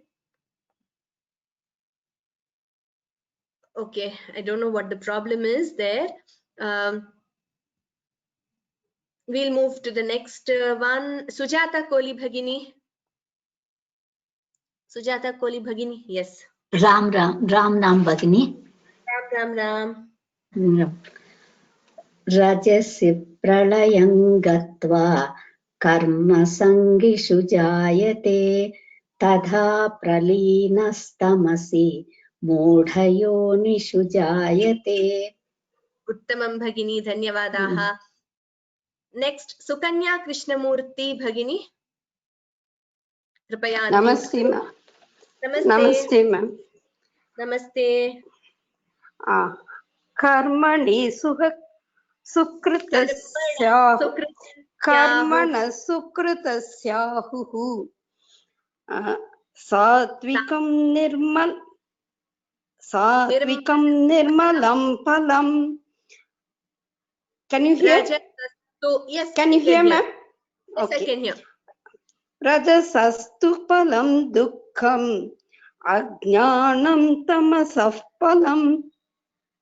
Okay, I don't know what the problem is there. We'll move to the next one. Sujata Koli Bhagini. Sujata Koli Bhagini, yes. Ram Bhagini. Ram. Rajasi pralayam gatva karma sangishu jayate tadha praleenastamasi modhayonishu jayate. Uttamam Bhagini, dhanyavadaha. Next, Sukanya Krishnamurthy Bhagini. Kripaya. Namaste ma'am. Namaste ma'am. Namaste. Karmani sukritasyahu satvikam nirmalam palam. Can you hear? So, yes. Can you hear, ma'am? Yes, I can hear. Rajasastu palam dukkham ajnanam tamasah palam.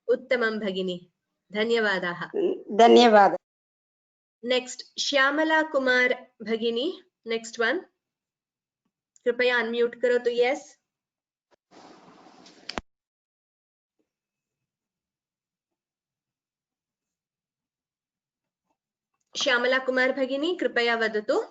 Uttamam Bhagini. Dhanyavadaha. Dhanyavada. Next, Shyamala Kumar Bhagini. Next one. Kripaya unmute karo to yes. Shyamala Kumar Bhagini, Kripaya vadatu.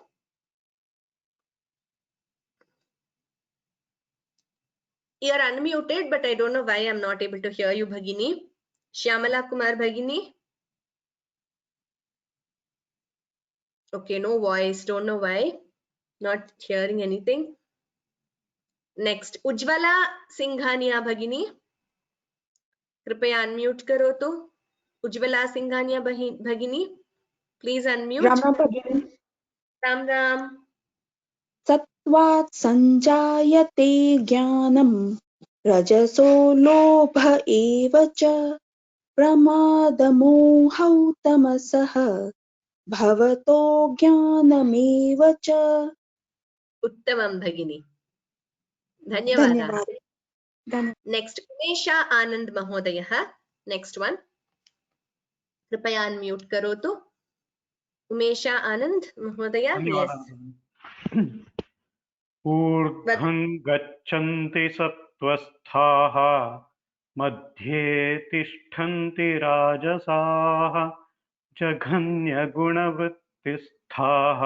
You are unmuted, but I don't know why I'm not able to hear you, Bhagini. Shyamala Kumar Bhagini. Okay, no voice. Don't know why. Not hearing anything. Next, Ujjwala Singhania Bhagini. Kripaya unmute karo to. Ujjwala Singhania Bhagini. Please unmute. Ram Bhagini. Ram. Sattvat sanjayate jnanam rajaso lobha evacha pramadamohau tamasah bhavato jnanamevacha. Uttamam Bhagini. Dhanyavadaha. Next, Umesha Anand Mahodayah. Next one. Kripaya unmute karo to. Umesha Anand Mahodaya. Yes. ऊर्ध्वं गच्छन्ति सत्त्वस्थाः मध्ये तिष्ठन्ति राजसाः जघन्यगुणवृत्तिस्थाः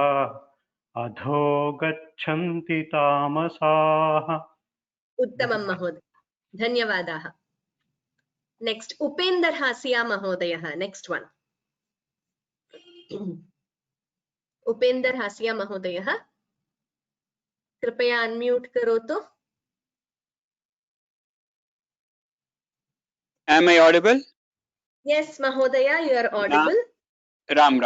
अधो गच्छन्ति तामसाः. Uttamam Mahodaya. Dhanyavadaha. Next, Upendar Hasya Mahodayah. Next one. Upendar Hasya Mahodayah. Kripaya unmute karo to. Am I audible? Yes, Mahodaya, you are audible. Ram.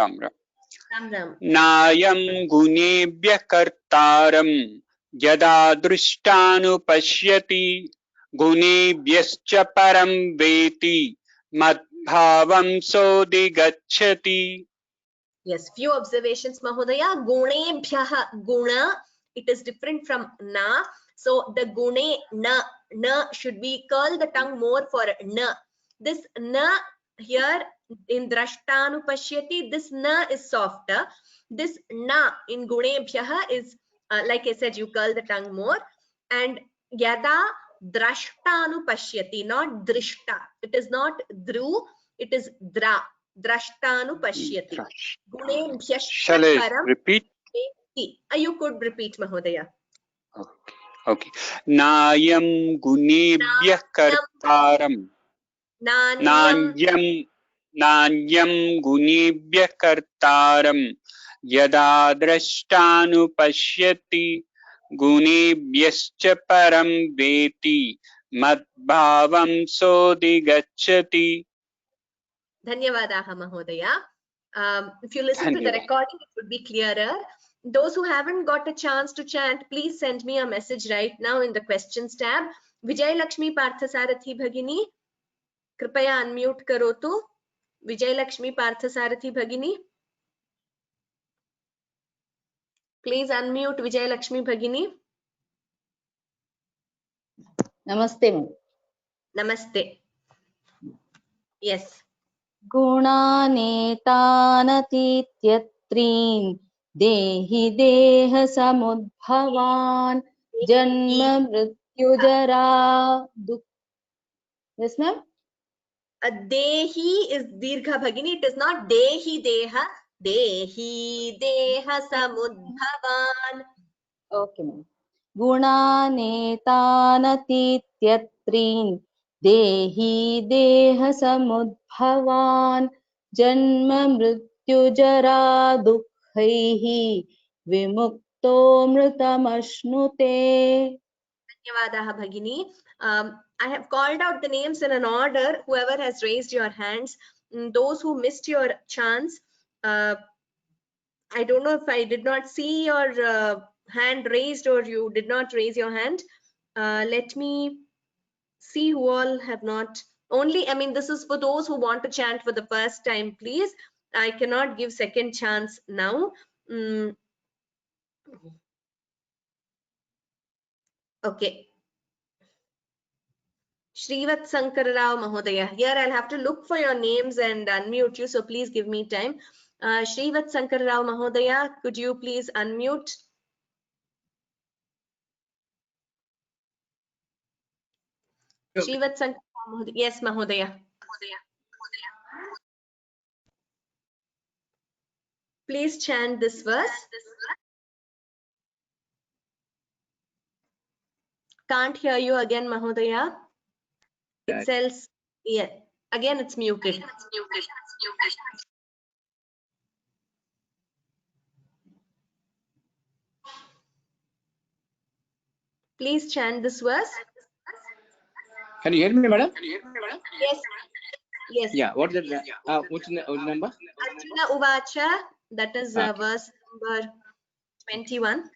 Nayam gunebhya kartaram yada drishtanupashyati gunebhyascha param veti madbhavam sodigacchati. Yes, few observations, Mahodaya. Gunebhyaha, guna, it is different from na. So the gune, na should be curl the tongue more for na. This na here in drashtanupashyati, this na is softer. This na in gunebhyaha is, like I said, you curl the tongue more. And yada drashtanupashyati, not drishta. It is not dhru, it is dra. Drashtanupashyati. Shall I repeat? You could repeat, Mahodaya. Okay. Okay. नायं गुणेभ्यः कर्तारम् नान्यं गुणेभ्यः कर्तारं यदा द्रष्टानुपश्यति गुणेभ्यश्च परं वेति मद्भावं सोऽधिगच्छति. धन्यवादाः महोदय. If you listen to the recording, it would be clearer. Those who haven't got a chance to chant, please send me a message right now in the questions tab. Vijay Lakshmi Parthasarathi Bhagini, कृपया unmute करोतु. Vijay Lakshmi Parthasarathi Bhagini, please unmute Vijay Lakshmi Bhagini. Namaste. Namaste. Yes. गुणानेतानतीत्यत्रीन् देहि देह समुद्भवान् जन्म मृत्युजरा दुःख. Yes, ma'am. Dehi is dirgha bhagini. It is not dehi deha. Dehi deha samudbhavan. Okay, ma'am. गुणानेतानतीत्यत्रीन् देहि देह समुद्भवान् जन्म मृत्युजरा दुःखैः विमुक्तो मृतमश्नुते. Dhanyavadaha bhagini. I have called out the names in an order. Whoever has raised your hands, those who missed your chance, I don't know if I did not see your hand raised or you did not raise your hand. Let me see who all have not. Only, I mean, this is for those who want to chant for the first time, please. I cannot give second chance now. Okay. Shrivat Sankar Rao Mahodaya. Here I'll have to look for your names and unmute you, so please give me time. Shrivat Sankar Rao Mahodaya, could you please unmute? Shrivat Sankar Rao Mahodaya. Yes, Mahodaya. Please chant this verse. Can't hear you again, Mahodaya. It says, yeah, again it's muted. Please chant this verse. Can you hear me, madam? Yes. Yes. Yeah, what's the number? Arjuna Uvacha, that is verse number 21.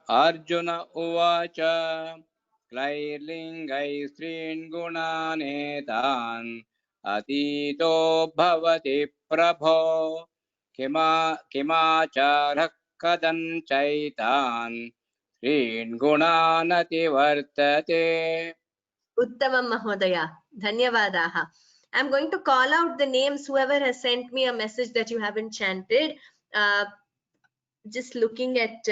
Arjuna Uvacha Klailingai Strin Gunanetan Atito Bhavati Prabho Kimacharak Kadan Chaitan Strin Gunanati Vartate. Uttamam Mahodaya. Dhanyavadaha. I'm going to call out the names, whoever has sent me a message that you haven't chanted. Just looking at...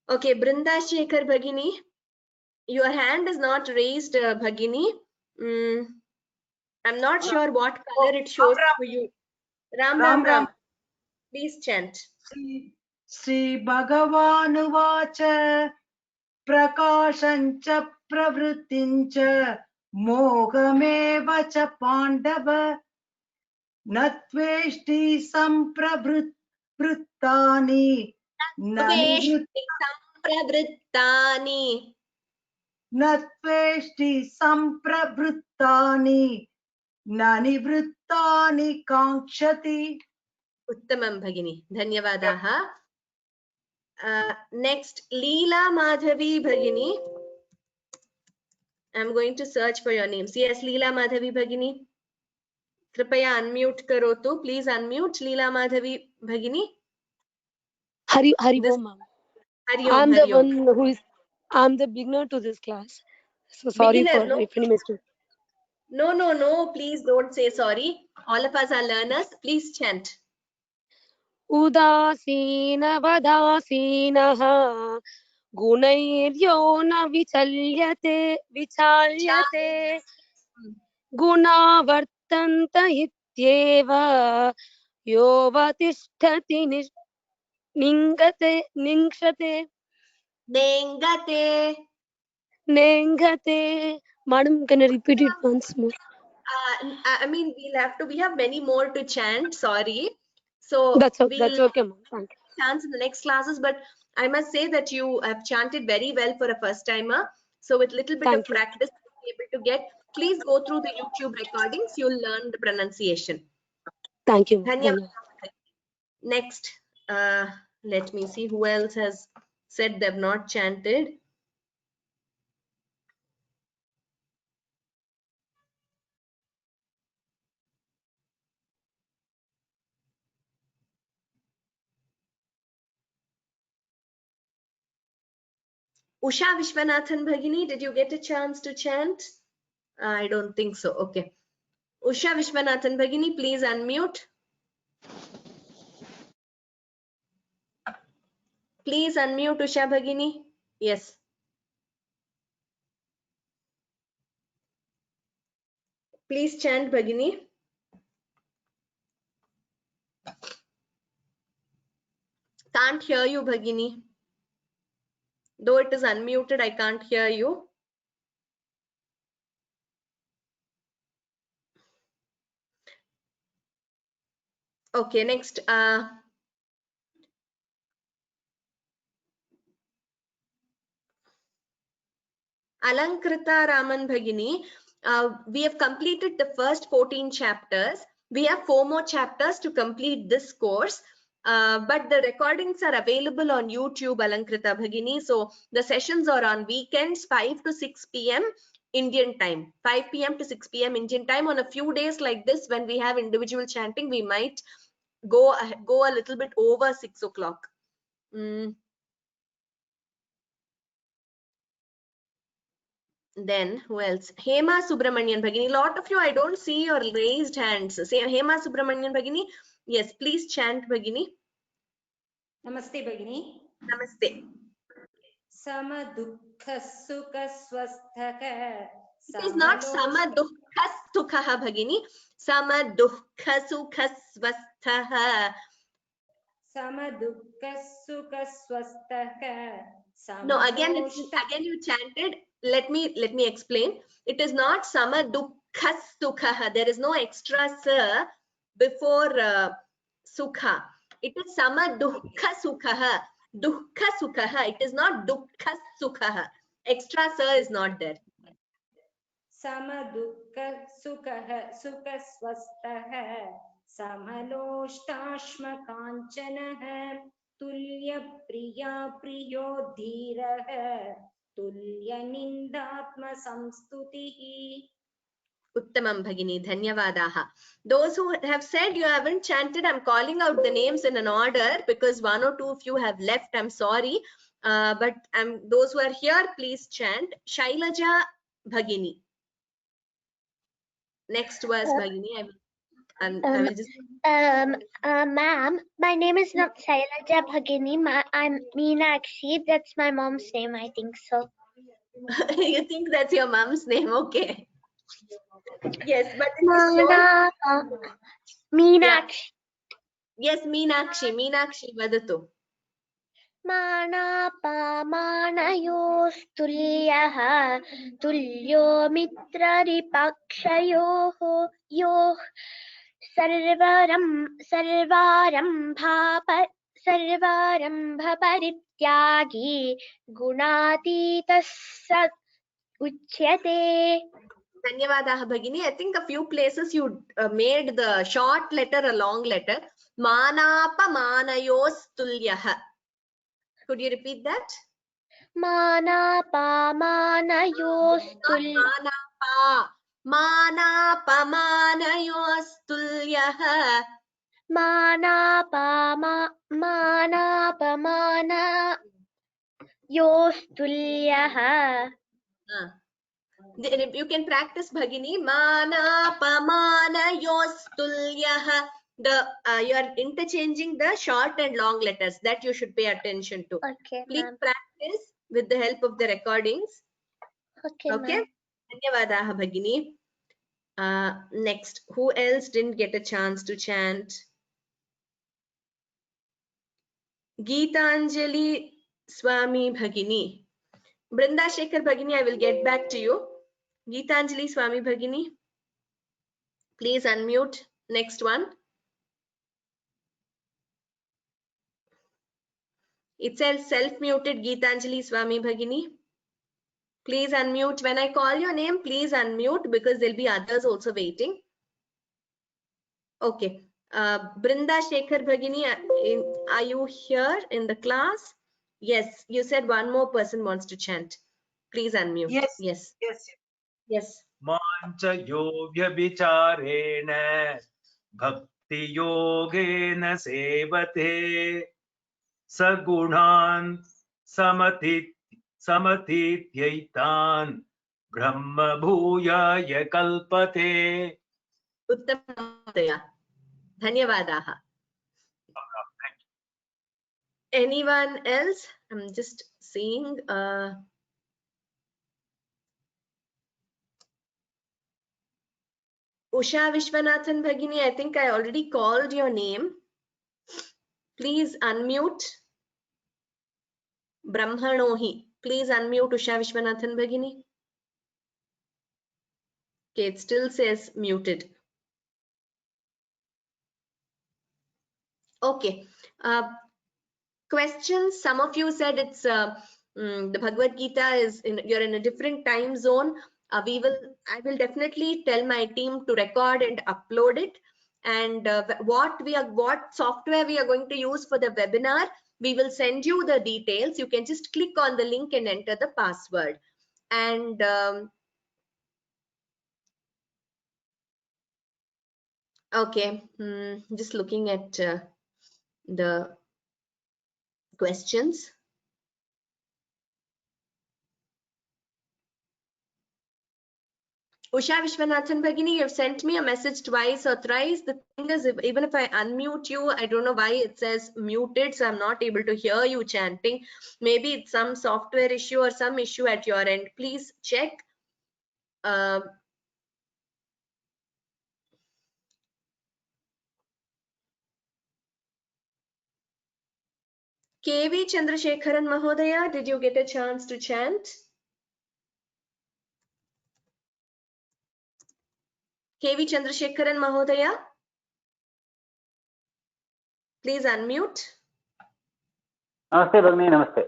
Okay, Brinda Shekhar Bhagini. Your hand is not raised, Bhagini. I'm not sure what color it shows for you. Ram. Please chant. Sri Bhagavanuvacha Prakashancha Pravrittincha Mohameva cha Pandava Natveshti Sampravrittani Natveshti Sampravrittani Nanivrittani Kankshati. Uttamam Bhagini. Dhanyavadaha. Next, Leela Madhavi Bhagini. I'm going to search for your names. Yes, Leela Madhavi Bhagini. Kripaya unmute karotu. Please unmute Leela Madhavi Bhagini. Hari Om, ma'am. I'm the one who is. I'm the beginner to this class. So sorry beginner, for if any mistake. No. Please don't say sorry. All of us are learners. Please chant. Udasina vadasinaha gunairyo na vichalyate guna vartanta ityeva yovatishthati ningshate. Nengate. Nengate. Madam, can you repeat it once more? I mean, we have many more to chant. Sorry. So That's we'll okay, ma'am. Thank you. chant in the next classes, but I must say that you have chanted very well for a first timer. So with little bit of practice, you'll be able to get. Please go through the YouTube recordings. You'll learn the pronunciation. Thank you. Dhanyavad. Next, let me see who else has said they've not chanted. Usha Vishwanathan Bhagini, did you get a chance to chant? I don't think so. Okay. Usha Vishwanathan Bhagini, please unmute. Please unmute Usha Bhagini. Yes. Please chant Bhagini. Can't hear you Bhagini. Though it is unmuted, I can't hear you. Okay, next. Alankrita Raman Bhagini. We have completed the first 14 chapters. We have 4 more chapters to complete this course. But the recordings are available on YouTube, Alankrita Bhagini. So the sessions are on weekends, 5 to 6 p.m. Indian time. 5 p.m. to 6 p.m. Indian time. On a few days like this, when we have individual chanting, we might go a little bit over 6 o'clock. Then who else? Hema Subramanian Bhagini. Lot of you, I don't see your raised hands. Say Hema Subramanian Bhagini. Yes, please chant Bhagini. Namaste Bhagini. Namaste. Sama dukkha sukha swasthaka. It is not Sama dukkha sukha Bhagini. Sama dukkha sukha swasthaha. Sama dukkha sukha swasthaka. No, again you chanted. Let me explain. It is not Sama dukkha sukha. There is no extra sa before sukha. It is Sama dukkha sukha. Dukkha sukha. It is not dukkha sukha. Extra sa is not there. Sama dukkha sukha sukha swasthaha. Samaloštashma kanchanaha. Tulya priya priyo dhiraha. Tulya nindatma samstutihi. Uttamam Bhagini, Dhanyavadaha. Those who have said you haven't chanted, I'm calling out the names in an order because 1 or 2 of you have left. I'm sorry. But those who are here, please chant. Shailaja Bhagini. Next was Bhagini. I will just. Ma'am, my name is not Shailaja Bhagini. I'm Meenakshi. That's my mom's name, I think so. You think that's your mom's name? Okay. Yes, but it is Meenakshi. Yes, Meenakshi. Meenakshi Vadatu. Manapamanayostulyah tulyo mitraripakshyoh yoh sarvarambha gunatitas sat uchyate. Dhanyavadaha Bhagini. I think a few places you made the short letter a long letter. Manapamanayostulyaha. Could you repeat that? Manapamanayostulyaha. Manapamanayostulyaha. Manapamanayostulyaha. You can practice Bhagini. Manapamanayostulyaha. You are interchanging the short and long letters that you should pay attention to. Okay, please practice with the help of the recordings. Okay. Dhanyavadaha Bhagini. Next, who else didn't get a chance to chant? Geetanjali Swami Bhagini. Brinda Shekhar Bhagini, I will get back to you. Geetanjali Swami Bhagini, please unmute. Next one. It says self-muted Geetanjali Swami Bhagini. Please unmute. When I call your name, please unmute because there'll be others also waiting. Okay. Brinda Shekhar Bhagini, are you here in the class? Yes, you said one more person wants to chant. Please unmute. Yes. Yes. Yes. Yes. Mancha yo vyabhicharena bhakti yogena sevate sagunan samatityaitan brahma bhuyaya kalpate. Uttamaya. Dhanyavadaha. Anyone else? I'm just seeing. Usha Vishwanathan Bhagini, I think I already called your name. Please unmute. Brahmanohi. Please unmute Usha Vishwanathan Bhagini. Okay, it still says muted. Okay. Questions? Some of you said it's the Bhagavad Gita is you're in a different time zone. I will definitely tell my team to record and upload it. And what software we are going to use for the webinar, we will send you the details. You can just click on the link and enter the password. And okay, just looking at the questions. Usha Vishwanathan Bhagini, you've sent me a message twice or thrice. The thing is, even if I unmute you, I don't know why it says muted, so I'm not able to hear you chanting. Maybe it's some software issue or some issue at your end. Please check. KV Chandrasekharan Mahodaya, did you get a chance to chant? KV Chandrasekharan Mahodaya, please unmute. Namaste, Bhagini, namaste.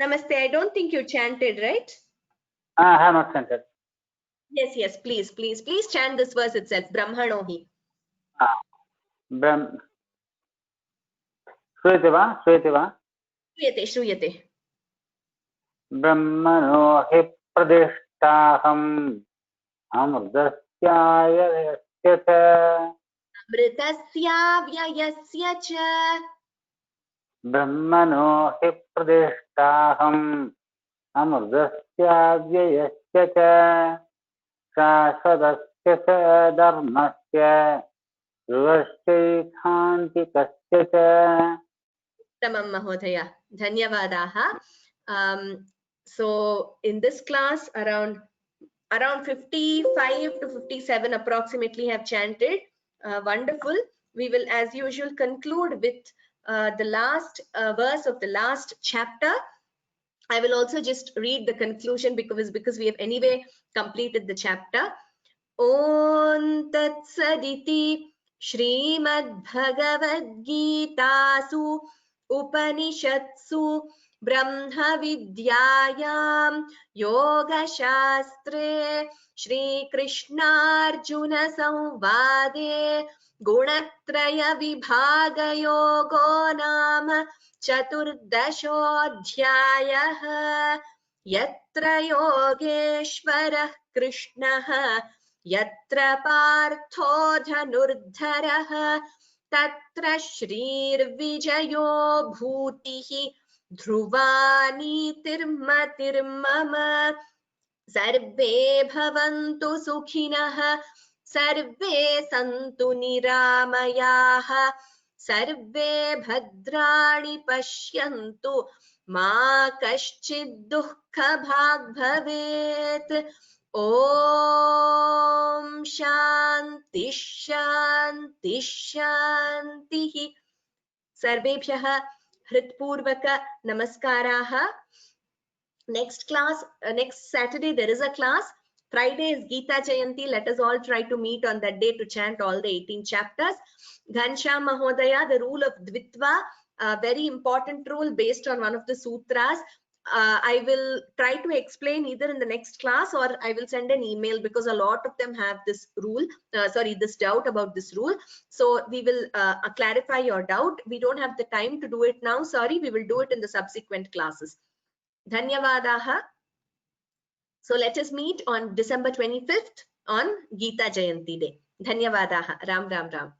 Namaste. I don't think you chanted, right? I have not chanted. Yes, yes, please chant this verse itself. Brahmanohi. Shruyate va? Shruyate. Brahmano hi pradishtaham amrtasya vyayasya Amritasya vyayasya cha. Brahmano hi pradishtaham amrtasya vyayasya cha shashvatasya cha dharmasya dhruvasyaikantikasya cha. Tamam Mahodaya. Dhanyavadaha. So in this class, around 55 to 57 approximately have chanted. Wonderful. We will, as usual, conclude with the last verse of the last chapter. I will also just read the conclusion because we have anyway completed the chapter. Om Tat Saditi Shrimad Bhagavad Gitasu Upanishatsu Brahma Vidyayam Yoga Shastre Shri Krishna Arjuna Samvade Gunatraya Vibhaga Yogo Nama Chaturdashodhyayah Yatra Yogeshwarah Krishnaha Yatra Partho Dhanurdharah Tatra Shrirvijayo Bhutihi Dhruvani Tirmatirmama Sarve Bhavantu Sukhinah Sarve Santu Niramayaha Sarve Bhadrani Pashyantu Ma Kaschid Dukkha Bhag Bhavet. Om Shanti Shanti Shanti. Sarvebhyah hritpurvaka namaskaraha. Next class, next Saturday there is a class. Friday is Gita Jayanti. Let us all try to meet on that day to chant all the 18 chapters. Ghanshyam Mahodaya, the rule of Dvitva, a very important rule based on one of the sutras. I will try to explain either in the next class or I will send an email, because a lot of them have this rule, this doubt about this rule. So we will clarify your doubt. We don't have the time to do it now. Sorry, we will do it in the subsequent classes. Dhanyavadaha. So let us meet on December 25th on Gita Jayanti Day. Dhanyavadaha. Ram Ram Ram.